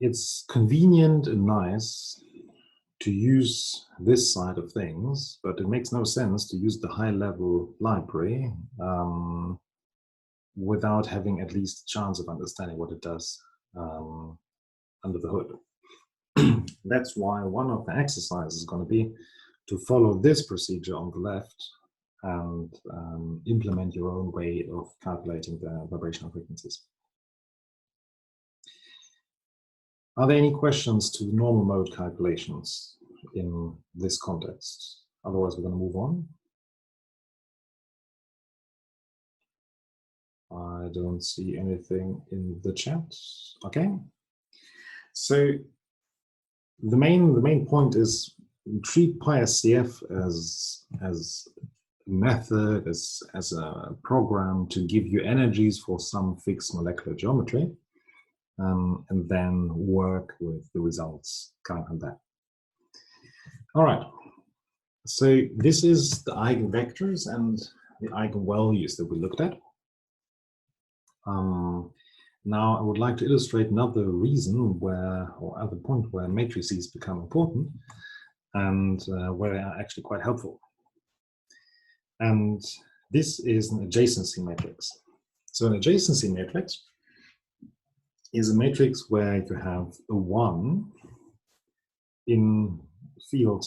[SPEAKER 1] it's convenient and nice to use this side of things, but it makes no sense to use the high-level library without having at least a chance of understanding what it does under the hood. That's why one of the exercises is going to be to follow this procedure on the left and implement your own way of calculating the vibrational frequencies. Are there any questions to the normal mode calculations in this context? Otherwise, we're going to move on. I don't see anything in the chat. Okay. So the main point is treat PySCF as a method, as a program to give you energies for some fixed molecular geometry. And then work with the results coming from that. All right, so this is the eigenvectors and the eigenvalues that we looked at. Now I would like to illustrate another reason or other point where matrices become important and where they are actually quite helpful. And this is an adjacency matrix. So an adjacency matrix is a matrix where you have a 1 in field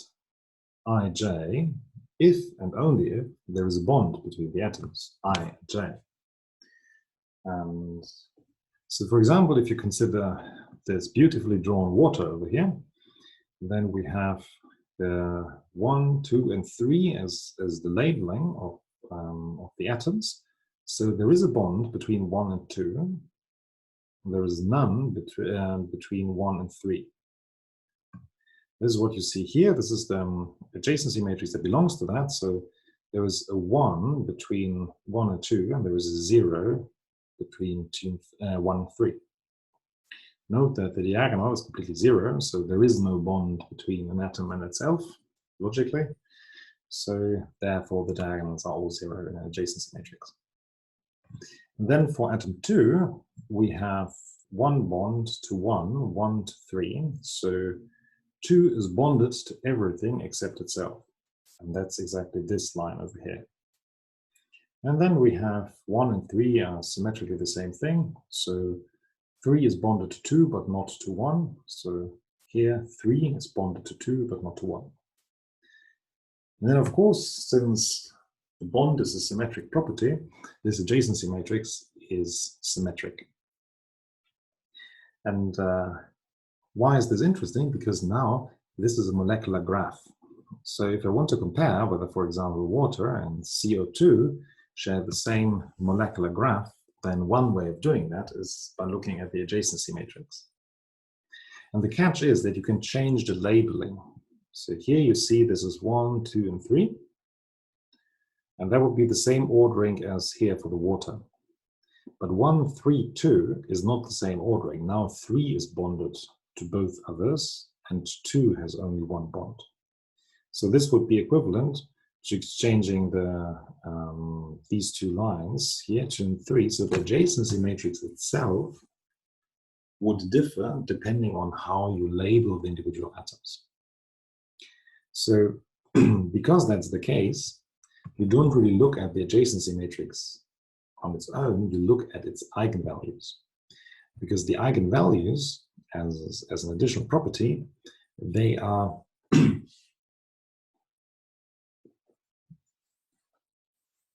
[SPEAKER 1] ij if and only if there is a bond between the atoms I and j. And so, for example, if you consider this beautifully drawn water over here, then we have the 1, 2, and 3 as the labeling of the atoms. So there is a bond between 1 and 2. There is none between 1 and 3. This is what you see here. This is the adjacency matrix that belongs to that. So there is a 1 between 1 and 2, and there is a 0 between 1 and 3. Note that the diagonal is completely 0, so there is no bond between an atom and itself, logically. So therefore, the diagonals are all 0 in an adjacency matrix. And then for atom 2, we have 1 bond to 1, 1 to 3. So 2 is bonded to everything except itself. And that's exactly this line over here. And then we have 1 and 3 are symmetrically the same thing. So 3 is bonded to 2, but not to 1. So here 3 is bonded to 2, but not to 1. And then, of course, since the bond is a symmetric property, this adjacency matrix is symmetric. And Why is this interesting? Because now this is a molecular graph. So if I want to compare whether, for example, water and CO2 share the same molecular graph, then one way of doing that is by looking at the adjacency matrix. And the catch is that you can change the labeling. So here you see this is 1, 2, and 3. And that would be the same ordering as here for the water. But 1, 3, 2 is not the same ordering. Now 3 is bonded to both others, and 2 has only one bond. So this would be equivalent to exchanging these two lines here, 2 and 3. So the adjacency matrix itself would differ depending on how you label the individual atoms. So because that's the case, you don't really look at the adjacency matrix on its own, you look at its eigenvalues. Because the eigenvalues, as an additional property, they are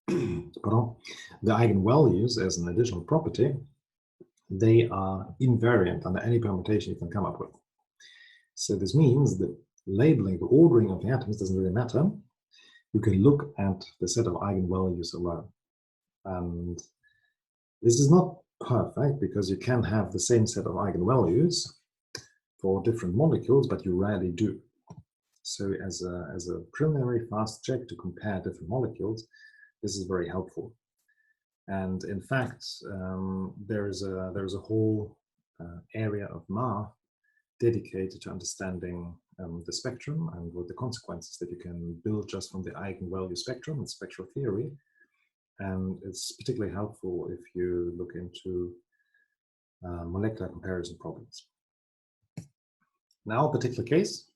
[SPEAKER 1] the eigenvalues as an additional property, they are invariant under any permutation you can come up with. So this means that labeling, the ordering of the atoms doesn't really matter. You can look at the set of eigenvalues alone. And this is not perfect because you can have the same set of eigenvalues for different molecules, but you rarely do. So as a preliminary fast check to compare different molecules, this is very helpful. And in fact, there is a whole area of math dedicated to understanding the spectrum and what the consequences that you can build just from the eigenvalue spectrum and spectral theory. And it's particularly helpful if you look into molecular comparison problems. Now, a particular case,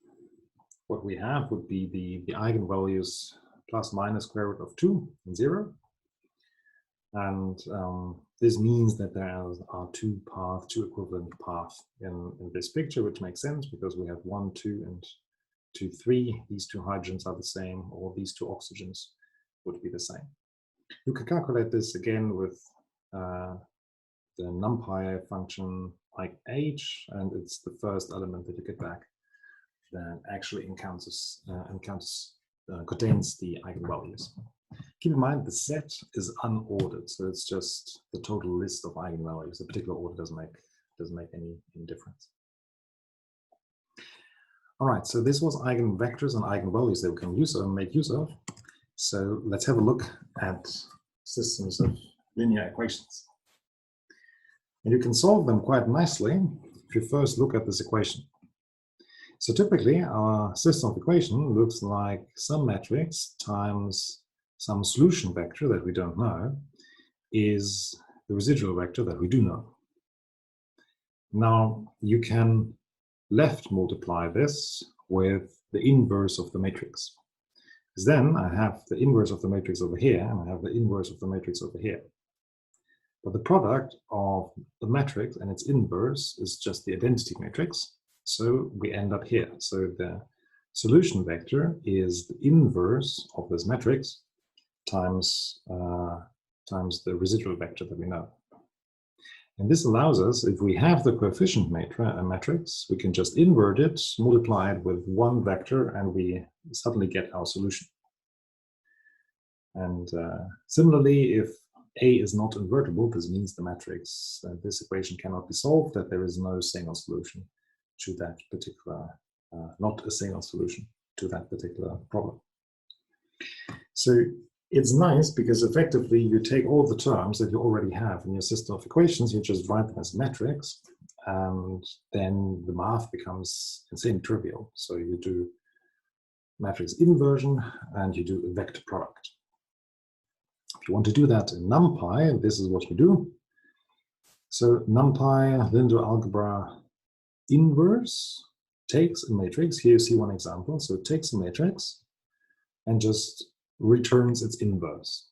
[SPEAKER 1] what we have would be the eigenvalues plus minus square root of 2 and 0. And this means that there are two equivalent paths in this picture, which makes sense because we have 1, 2, and 2, 3. These two hydrogens are the same, or these two oxygens would be the same. You can calculate this again with the NumPy function like h, and it's the first element that you get back that actually contains the eigenvalues. Keep in mind the set is unordered, so it's just the total list of eigenvalues. The particular order doesn't make any difference. All right, so this was eigenvectors and eigenvalues that we can make use of. So let's have a look at systems of linear equations. And you can solve them quite nicely if you first look at this equation. So typically our system of equation looks like some matrix times some solution vector that we don't know is the residual vector that we do know. Now you can left multiply this with the inverse of the matrix. Because then I have the inverse of the matrix over here, and I have the inverse of the matrix over here. But the product of the matrix and its inverse is just the identity matrix. So we end up here. So the solution vector is the inverse of this matrix times the residual vector that we know. And this allows us, if we have the coefficient matrix, we can just invert it, multiply it with one vector, and we suddenly get our solution. And similarly, if A is not invertible, this means the matrix, this equation cannot be solved, that there is no single solution to that particular, not a single solution to that particular problem. So it's nice because effectively you take all the terms that you already have in your system of equations, you just write them as metrics, and then the math becomes insanely trivial. So you do matrix inversion and you do a vector product. If you want to do that in NumPy, this is what you do. So NumPy linear algebra inverse takes a matrix. Here you see one example. So it takes a matrix and just returns its inverse.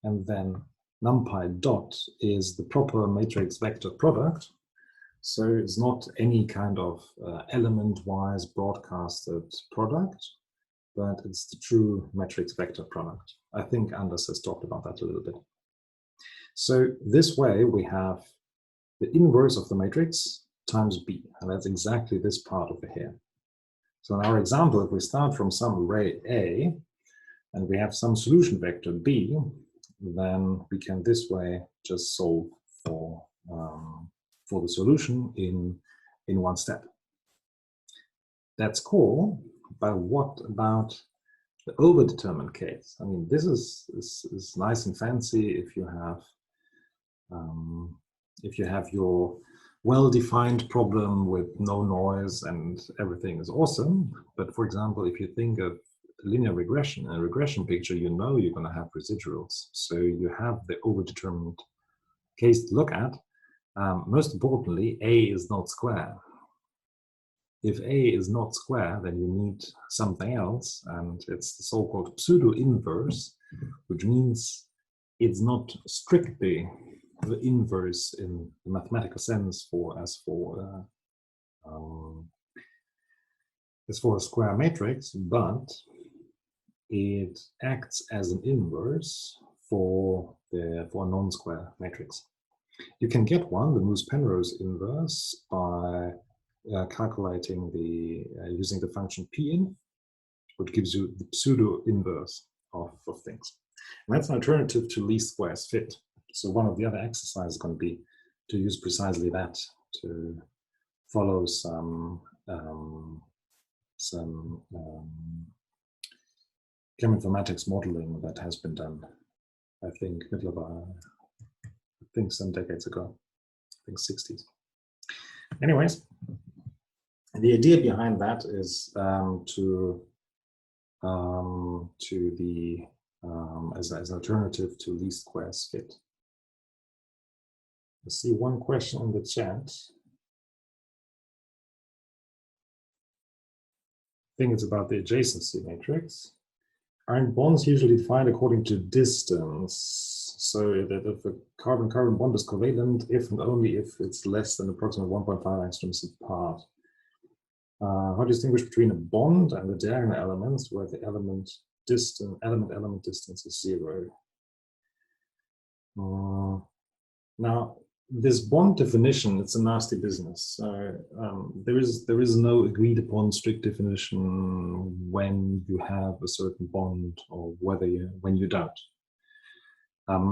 [SPEAKER 1] And then NumPy dot is the proper matrix vector product. So it's not any kind of element-wise broadcasted product, but it's the true matrix vector product. I think Anders has talked about that a little bit. So this way we have the inverse of the matrix times B, and that's exactly this part over here. So in our example, if we start from some array A, and we have some solution vector B, then we can this way just solve for the solution in one step. That's cool, but what about the overdetermined case? I mean, this is nice and fancy if you have your well-defined problem with no noise and everything is awesome. But for example, if you think of linear regression, in a regression picture, you know you're going to have residuals. So you have the overdetermined case to look at. Most importantly, A is not square. If A is not square, then you need something else, and it's the so-called pseudo-inverse, which means it's not strictly the inverse in the mathematical sense as for a square matrix, but it acts as an inverse for a non-square matrix. You can get one, the Mus-Penrose inverse, by calculating using the function Pin, which gives you the pseudo-inverse of things. And that's an alternative to least squares fit. So one of the other exercises is going to be to use precisely that, to follow some cheminformatics modeling that has been done, I think, some decades ago, I think 60s. Anyways, the idea behind that is as an alternative to least squares fit. I see one question in the chat. I think it's about the adjacency matrix. Aren't bonds usually defined according to distance? So that if a carbon-carbon bond is covalent, if and only if it's less than approximately 1.5 angstroms apart. How do you distinguish between a bond and the diagonal elements where the element distance is 0? Now, this bond definition, it's a nasty business. There is no agreed upon strict definition when you have a certain bond or when you don't.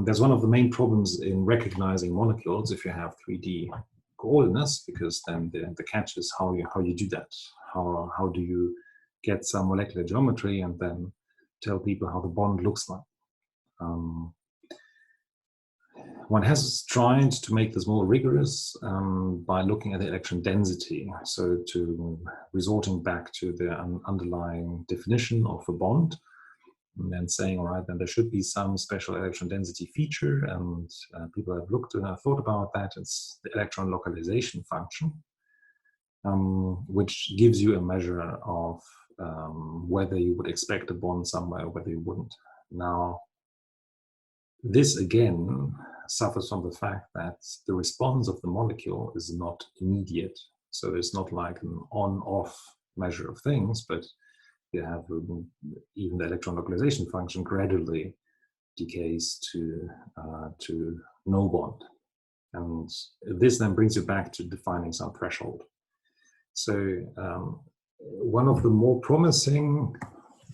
[SPEAKER 1] That's one of the main problems in recognizing molecules if you have 3D coordinates, because then the catch is how you do that. How do you get some molecular geometry and then tell people how the bond looks like? One has tried to make this more rigorous by looking at the electron density. So resorting back to the underlying definition of a bond, and then saying, all right, then there should be some special electron density feature, and people have looked and thought about that. It's the electron localization function, which gives you a measure of whether you would expect a bond somewhere or whether you wouldn't. Now, this again suffers from the fact that the response of the molecule is not immediate. So it's not like an on-off measure of things, but you have even the electron localization function gradually decays to no bond. And this then brings you back to defining some threshold. So one of the more promising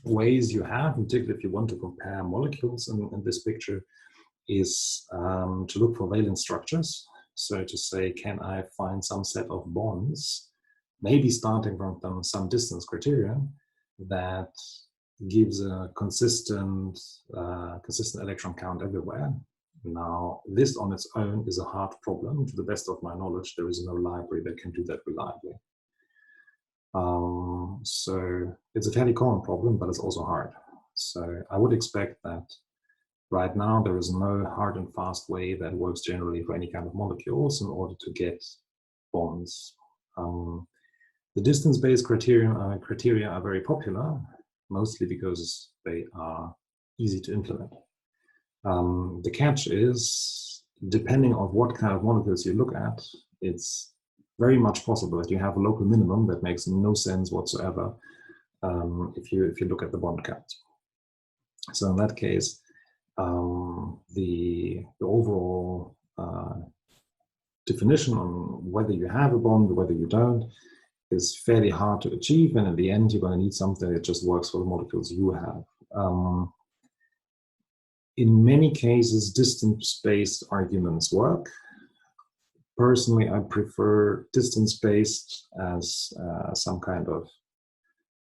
[SPEAKER 1] ways you have, particularly if you want to compare molecules in this picture, is to look for valence structures. So to say, can I find some set of bonds, maybe starting from some distance criterion, that gives a consistent electron count everywhere. Now, this on its own is a hard problem. To the best of my knowledge, there is no library that can do that reliably. So it's a fairly common problem, but it's also hard. So I would expect that right now there is no hard and fast way that works generally for any kind of molecules in order to get bonds. The distance-based criteria are very popular, mostly because they are easy to implement. The catch is, depending on what kind of molecules you look at, it's very much possible that you have a local minimum that makes no sense whatsoever if you look at the bond count. So in that case, the overall definition on whether you have a bond or whether you don't is fairly hard to achieve, and in the end you're going to need something that just works for the molecules you have. In many cases, distance-based arguments work. Personally, I prefer distance-based as some kind of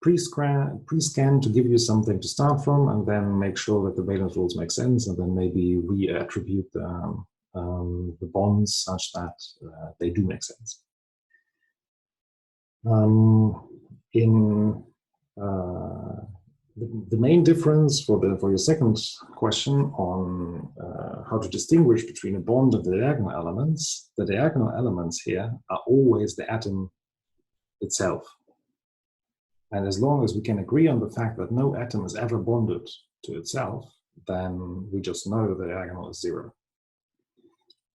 [SPEAKER 1] pre-scan to give you something to start from, and then make sure that the valence rules make sense, and then maybe re-attribute the bonds such that they do make sense. The main difference for your second question on how to distinguish between a bond and the diagonal elements here are always the atom itself. And as long as we can agree on the fact that no atom is ever bonded to itself, then we just know the diagonal is 0.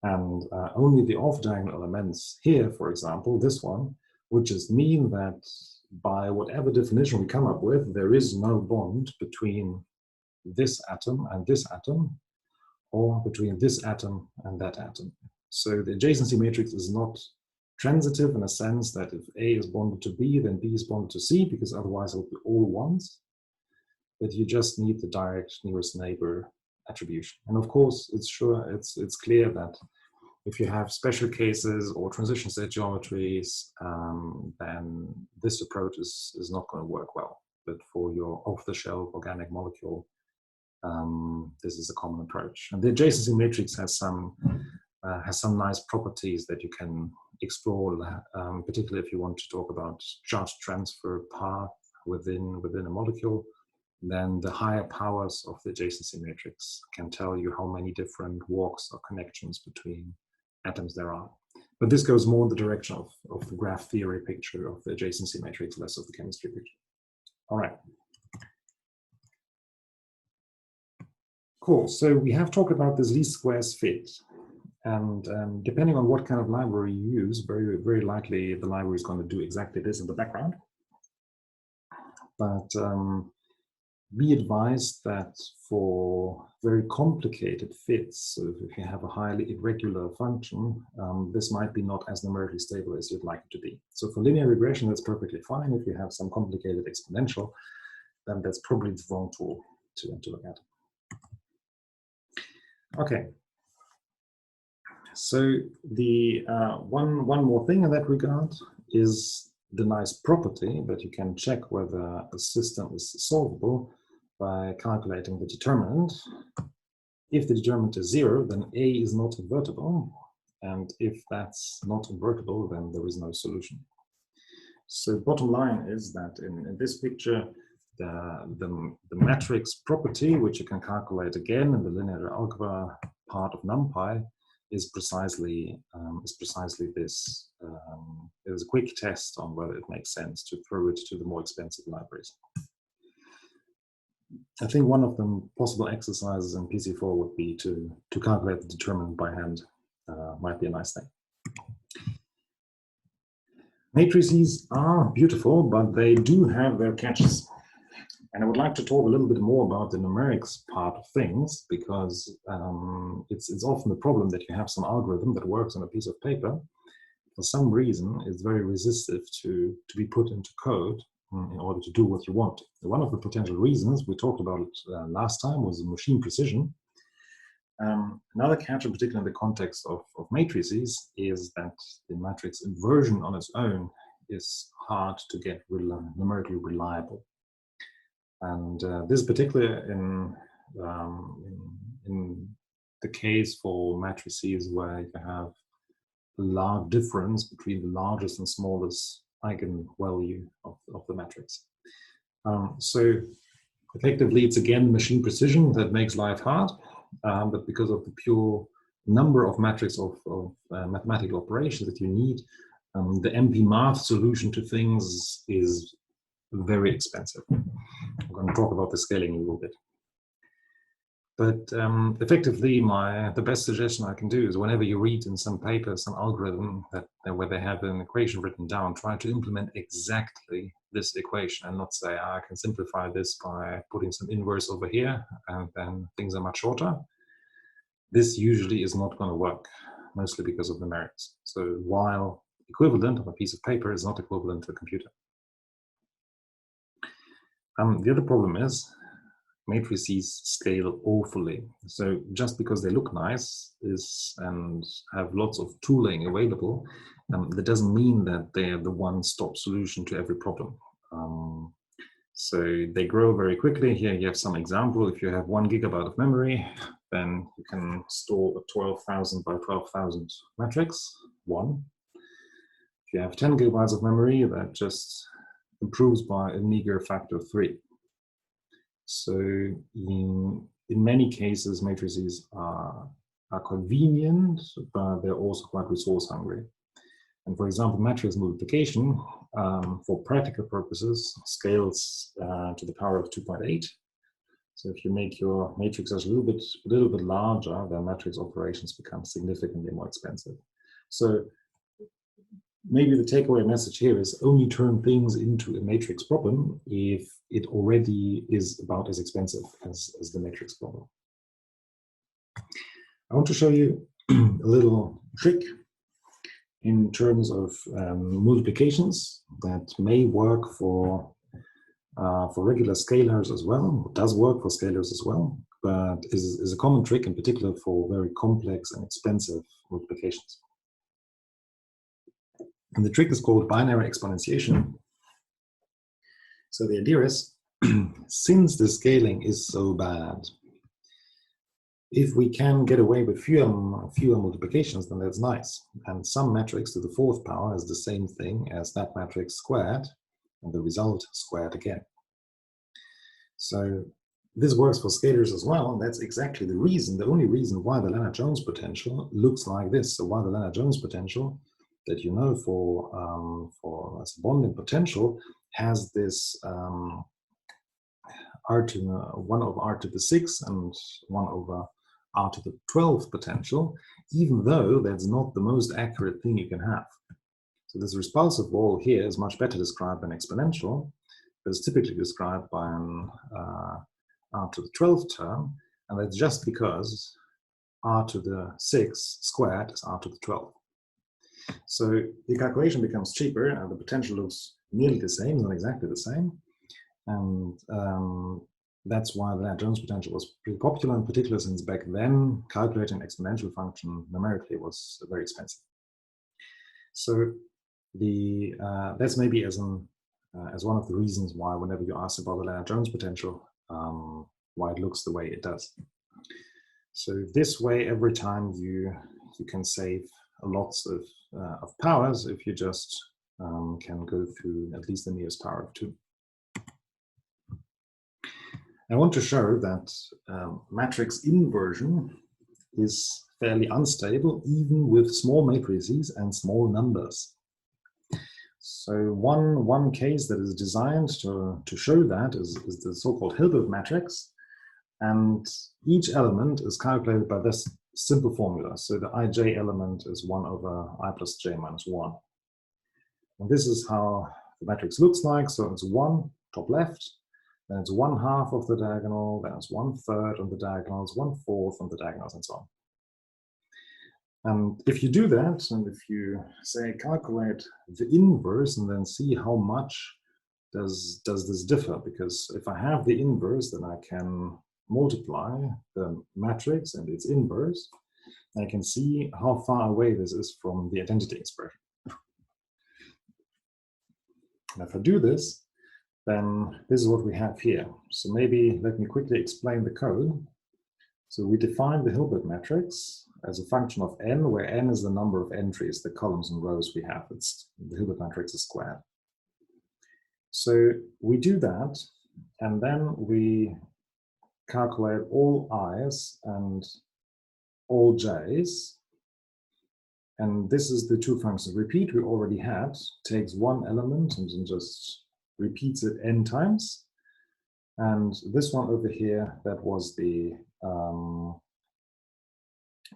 [SPEAKER 1] And only the off-diagonal elements here, for example, this one, would just mean that by whatever definition we come up with, there is no bond between this atom and this atom, or between this atom and that atom. So the adjacency matrix is not transitive in a sense that if A is bonded to B, then B is bonded to C, because otherwise it will be all ones. But you just need the direct nearest neighbor attribution. And of course, it's clear that if you have special cases or transition state geometries, then this approach is not going to work well. But for your off-the-shelf organic molecule, this is a common approach. And the adjacency matrix has some nice properties that you can explore, particularly if you want to talk about charge transfer path within a molecule. Then the higher powers of the adjacency matrix can tell you how many different walks or connections between atoms there are. But this goes more in the direction of the graph theory picture of the adjacency matrix, less of the chemistry picture. All right. Cool. So we have talked about this least squares fit. And depending on what kind of library you use, very, very likely the library is going to do exactly this in the background. But be advised that for very complicated fits, so if you have a highly irregular function, this might be not as numerically stable as you'd like it to be. So for linear regression, that's perfectly fine. If you have some complicated exponential, then that's probably the wrong tool to look at. Okay. So the one more thing in that regard is the nice property that you can check whether a system is solvable by calculating the determinant. If the determinant is 0, then A is not invertible. And if that's not invertible, then there is no solution. So bottom line is that in this picture, the matrix property, which you can calculate again in the linear algebra part of NumPy, is precisely this. It is a quick test on whether it makes sense to throw it to the more expensive libraries. I think one of the possible exercises in PC4 would be to calculate the determinant by hand. Might be a nice thing. Matrices are beautiful, but they do have their catches. And I would like to talk a little bit more about the numerics part of things, because it's often the problem that you have some algorithm that works on a piece of paper. For some reason, it's very resistive to be put into code in order to do what you want. One of the potential reasons we talked about it last time was machine precision. Another catch, particularly in the context of matrices, is that the matrix inversion on its own is hard to get numerically reliable. And this is particularly in the case for matrices where you have a large difference between the largest and smallest eigenvalue of the matrix. So effectively, it's again machine precision that makes life hard, but because of the pure number of matrix of mathematical operations that you need, the MP math solution to things is very expensive. I'm going to talk about the scaling a little bit. But effectively, the best suggestion I can do is whenever you read in some paper, some algorithm where they have an equation written down, try to implement exactly this equation and not say, I can simplify this by putting some inverse over here, and then things are much shorter. This usually is not going to work. mostly because of the merits. So while equivalent on a piece of paper is not equivalent to a computer. The other problem is matrices scale awfully. So just because they look nice and have lots of tooling available, that doesn't mean that they're the one-stop solution to every problem. So they grow very quickly. Here you have some example. If you have 1 gigabyte of memory, then you can store a 12,000 by 12,000 matrix, one. If you have 10 gigabytes of memory, that just improves by a meager factor of 3. So in many cases, matrices are convenient, but they're also quite resource hungry. And for example, matrix multiplication, for practical purposes, scales to the power of 2.8. So if you make your matrices a little bit larger, then matrix operations become significantly more expensive. So maybe the takeaway message here is only turn things into a matrix problem if it already is about as expensive as the matrix problem. I want to show you a little trick in terms of multiplications that may work for regular scalars as well, does work for scalars as well, but is a common trick in particular for very complex and expensive multiplications. And the trick is called binary exponentiation. So the idea is, since the scaling is so bad, if we can get away with fewer multiplications, then that's nice. And some matrix to the 4th power is the same thing as that matrix squared, and the result squared again. So this works for scalars as well, and that's exactly the reason, the only reason why the Lennard-Jones potential looks like this. So why the Lennard-Jones potential that you know for as a bonding potential has this r to 1 over r to the 6 and 1 over r to the 12 potential, even though that's not the most accurate thing you can have. So this repulsive wall here is much better described than exponential, but it's typically described by an r to the 12th term, and that's just because r to the 6 squared is r to the 12th. So the calculation becomes cheaper, and the potential looks nearly the same, not exactly the same. And that's why the Lennard-Jones potential was pretty popular, in particular since back then calculating an exponential function numerically was very expensive. So that's maybe as one of the reasons why whenever you ask about the Lennard-Jones potential, why it looks the way it does. So this way, every time you can save lots of powers if you just can go through at least the nearest power of 2. I want to show that matrix inversion is fairly unstable even with small matrices and small numbers. So one case that is designed to show that is the so-called Hilbert matrix, and each element is calculated by this simple formula. So the ij element is 1 over I plus j minus 1. And this is how the matrix looks like. So it's 1 top left, then it's 1/2 of the diagonal, then it's 1/3 on the diagonals, 1/4 on the diagonals, and so on. And if you do that, and if you say calculate the inverse and then see how much does this differ, because if I have the inverse, then I can multiply the matrix and its inverse. I can see how far away this is from the identity expression. And if I do this, then this is what we have here. So maybe let me quickly explain the code. So we define the Hilbert matrix as a function of n, where n is the number of entries, the columns and rows we have. The Hilbert matrix is squared. So we do that, and then we calculate all i's and all j's. And this is the 2 functions. Repeat we already had, takes one element and then just repeats it n times. And this one over here, that was the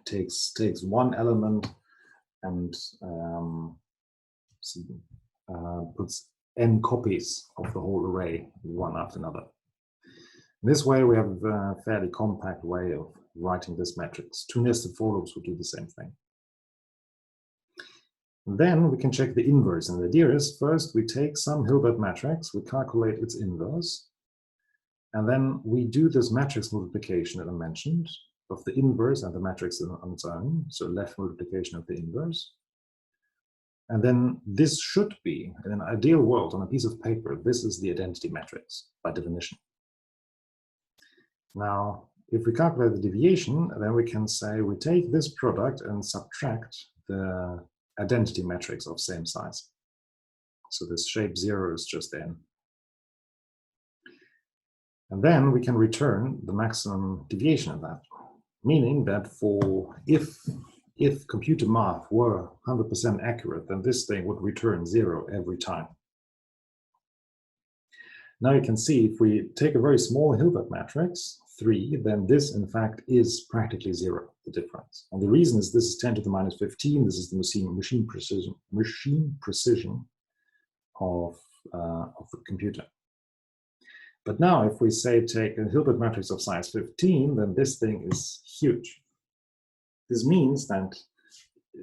[SPEAKER 1] takes one element and puts n copies of the whole array, one after another. This way we have a fairly compact way of writing this matrix. 2 nested for loops will do the same thing. Then we can check the inverse. And the idea is, first we take some Hilbert matrix, we calculate its inverse, and then we do this matrix multiplication that I mentioned of the inverse and the matrix on its own, so left multiplication of the inverse. And then this should be, in an ideal world, on a piece of paper, this is the identity matrix by definition. Now, if we calculate the deviation, then we can say we take this product and subtract the identity matrix of same size. So this shape 0 is just n. And then we can return the maximum deviation of that, meaning that if computer math were 100% accurate, then this thing would return 0 every time. Now you can see if we take a very small Hilbert matrix, 3, then this in fact is practically 0, the difference. And the reason is this is 10 to the minus 15, this is the machine precision of the computer. But now if we say take a Hilbert matrix of size 15, then this thing is huge. This means that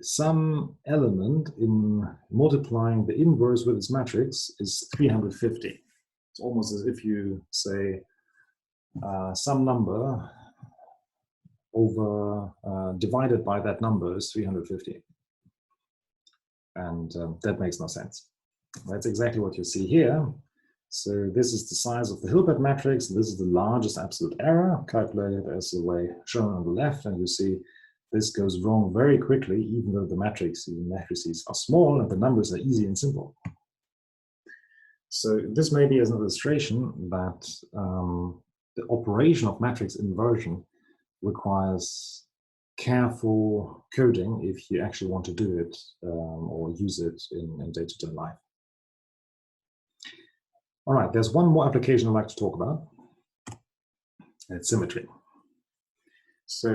[SPEAKER 1] some element in multiplying the inverse with its matrix is 350. It's almost as if you say some number over divided by that number is 350. And that makes no sense. That's exactly what you see here. So this is the size of the Hilbert matrix. This is the largest absolute error, calculated as the way shown on the left. And you see this goes wrong very quickly, even though the matrices are small and the numbers are easy and simple. So this may be as an illustration that the operation of matrix inversion requires careful coding if you actually want to do it or use it in day-to-day life. All right, there's one more application I'd like to talk about. It's symmetry. So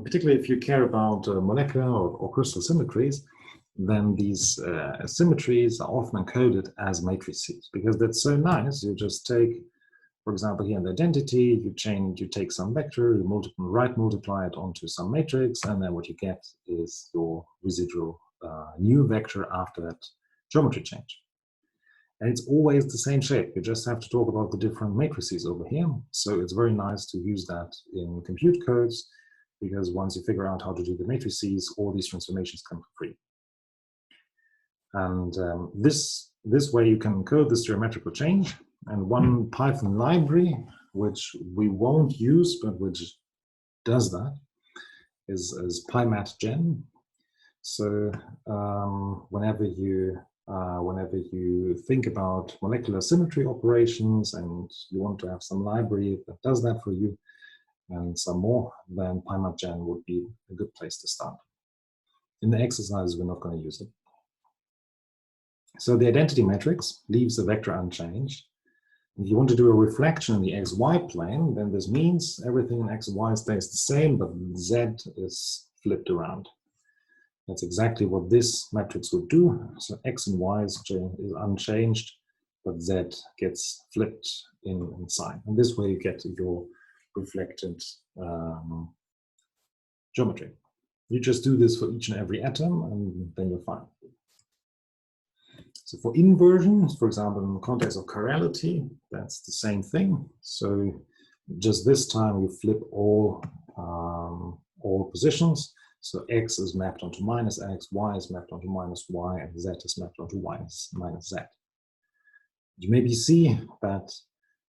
[SPEAKER 1] particularly if you care about molecular or crystal symmetries, then these symmetries are often encoded as matrices because that's so nice. You just take, for example, here in the identity, you take some vector, you right multiply it onto some matrix, and then what you get is your residual new vector after that geometry change. And it's always the same shape. You just have to talk about the different matrices over here. So it's very nice to use that in compute codes, because once you figure out how to do the matrices, all these transformations come for free. And this way you can encode this geometrical change. And one Python library, which we won't use, but which does that, is PyMatGen. So whenever you think about molecular symmetry operations and you want to have some library that does that for you and some more, then PyMatGen would be a good place to start. In the exercise, we're not going to use it. So the identity matrix leaves the vector unchanged. If you want to do a reflection in the xy plane, then this means everything in x and y stays the same, but z is flipped around. That's exactly what this matrix would do. So x and y is unchanged, but z gets flipped in sign. And this way you get your reflected geometry. You just do this for each and every atom, and then you're fine. So for inversion, for example, in the context of chirality, that's the same thing. So just this time we flip all positions. So x is mapped onto minus x, y is mapped onto minus y, and z is mapped onto minus z. You maybe see that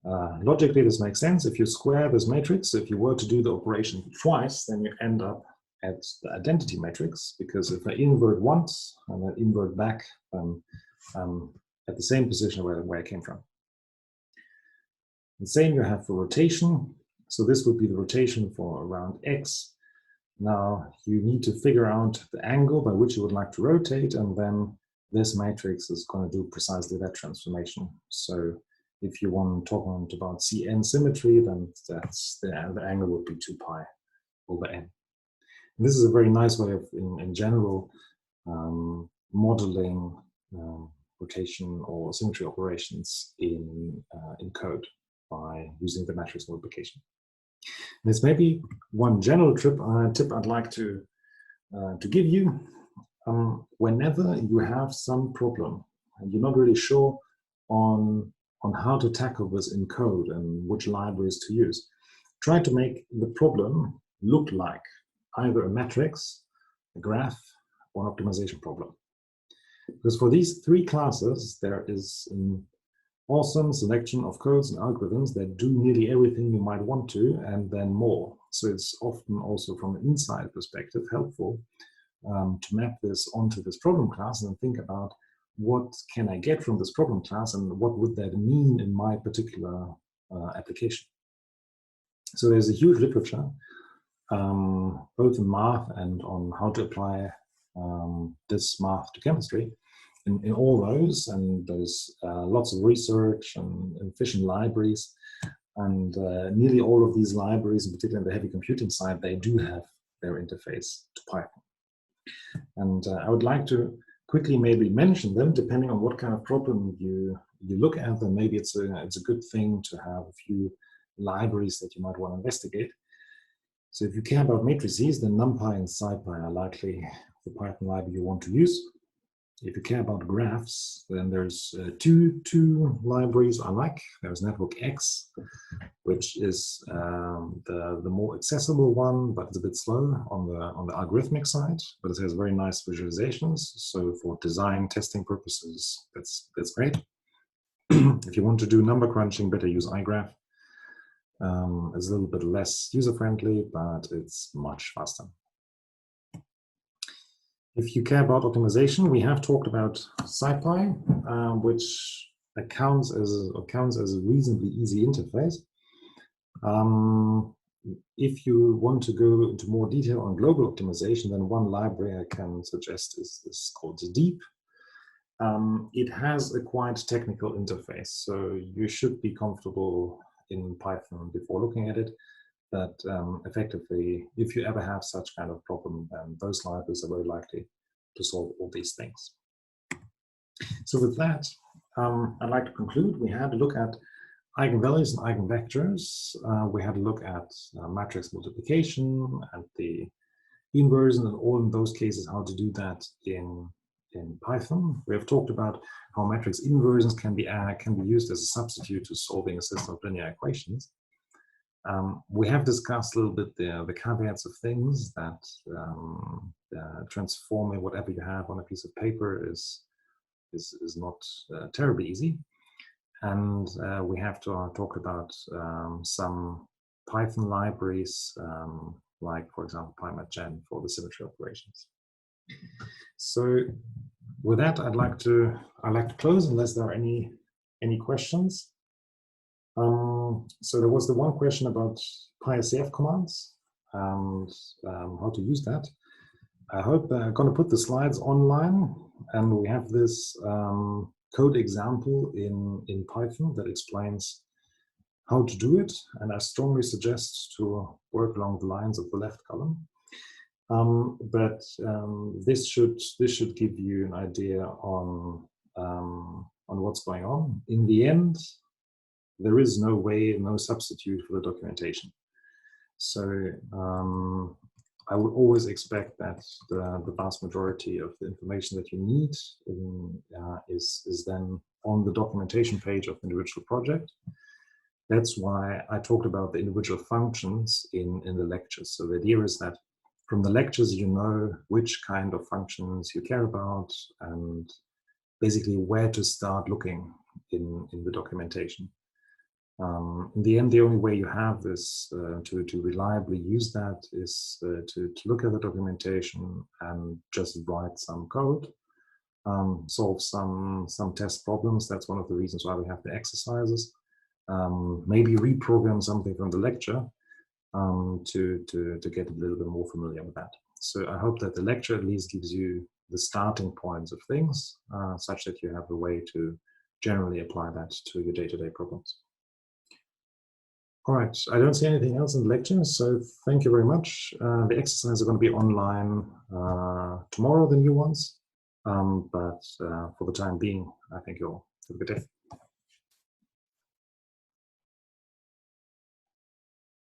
[SPEAKER 1] logically this makes sense. If you square this matrix, if you were to do the operation twice, then you end up at the identity matrix, because if I invert once and then invert back, at the same position where I came from. And same you have for rotation. So this would be the rotation for around x. Now you need to figure out the angle by which you would like to rotate, and then this matrix is going to do precisely that transformation. So if you want to talk about Cn symmetry, then that's the angle would be 2 pi over n. And this is a very nice way of, in general, modeling rotation or symmetry operations in code by using the matrix multiplication. This may be one general tip I'd like to give you. whenever you have some problem and you're not really sure on how to tackle this in code and which libraries to use, try to make the problem look like either a matrix, a graph, or an optimization problem. Because for these three classes, there is an awesome selection of codes and algorithms that do nearly everything you might want to, and then more. So it's often also from an inside perspective helpful to map this onto this problem class and think about what can I get from this problem class and what would that mean in my particular application. So there's a huge literature, both in math and on how to apply this math to chemistry in all those, and there's lots of research and efficient libraries, and nearly all of these libraries, in particular in the heavy computing side, they do have their interface to Python. And I would like to quickly maybe mention them, depending on what kind of problem you look at, then maybe it's a good thing to have a few libraries that you might want to investigate. So if you care about matrices, then NumPy and SciPy are likely the Python library you want to use. If you care about graphs, then there's two libraries I like. There's NetworkX, which is the more accessible one, but it's a bit slow on the algorithmic side, but it has very nice visualizations. So for design testing purposes, that's great. If you want to do number crunching, better use iGraph. It's a little bit less user-friendly, but it's much faster. If you care about optimization, we have talked about SciPy, which accounts as a reasonably easy interface. If you want to go into more detail on global optimization, then one library I can suggest is called Deep. It has a quite technical interface, so you should be comfortable in Python before looking at it. But effectively, if you ever have such kind of problem, then those libraries are very likely to solve all these things. So with that, I'd like to conclude. We had a look at eigenvalues and eigenvectors. We had a look at matrix multiplication and the inversion, and all in those cases how to do that in Python. We have talked about how matrix inversions can be used as a substitute to solving a system of linear equations. We have discussed a little bit the caveats of things, that transforming whatever you have on a piece of paper is not terribly easy. And we have to talk about some Python libraries, like, for example, PyMatGen for the symmetry operations. So with that, I'd like to close unless there are any questions. So there was the one question about PySCF commands and how to use that. I hope I'm going to put the slides online, and we have this code example in Python that explains how to do it, and I strongly suggest to work along the lines of the left column. This should give you an idea on what's going on. In the end, there is no way, no substitute for the documentation. So I would always expect that the vast majority of the information that you need is then on the documentation page of the individual project. That's why I talked about the individual functions in the lectures. So the idea is that from the lectures, you know which kind of functions you care about and basically where to start looking in the documentation. In the end, the only way you have this to reliably use that is to look at the documentation and just write some code, solve some test problems. That's one of the reasons why we have the exercises. Maybe reprogram something from the lecture to get a little bit more familiar with that. So I hope that the lecture at least gives you the starting points of things, such that you have a way to generally apply that to your day-to-day problems. All right, I don't see anything else in the lecture, so thank you very much. The exercises are going to be online tomorrow, the new ones, but for the time being, I think you'll have a good day.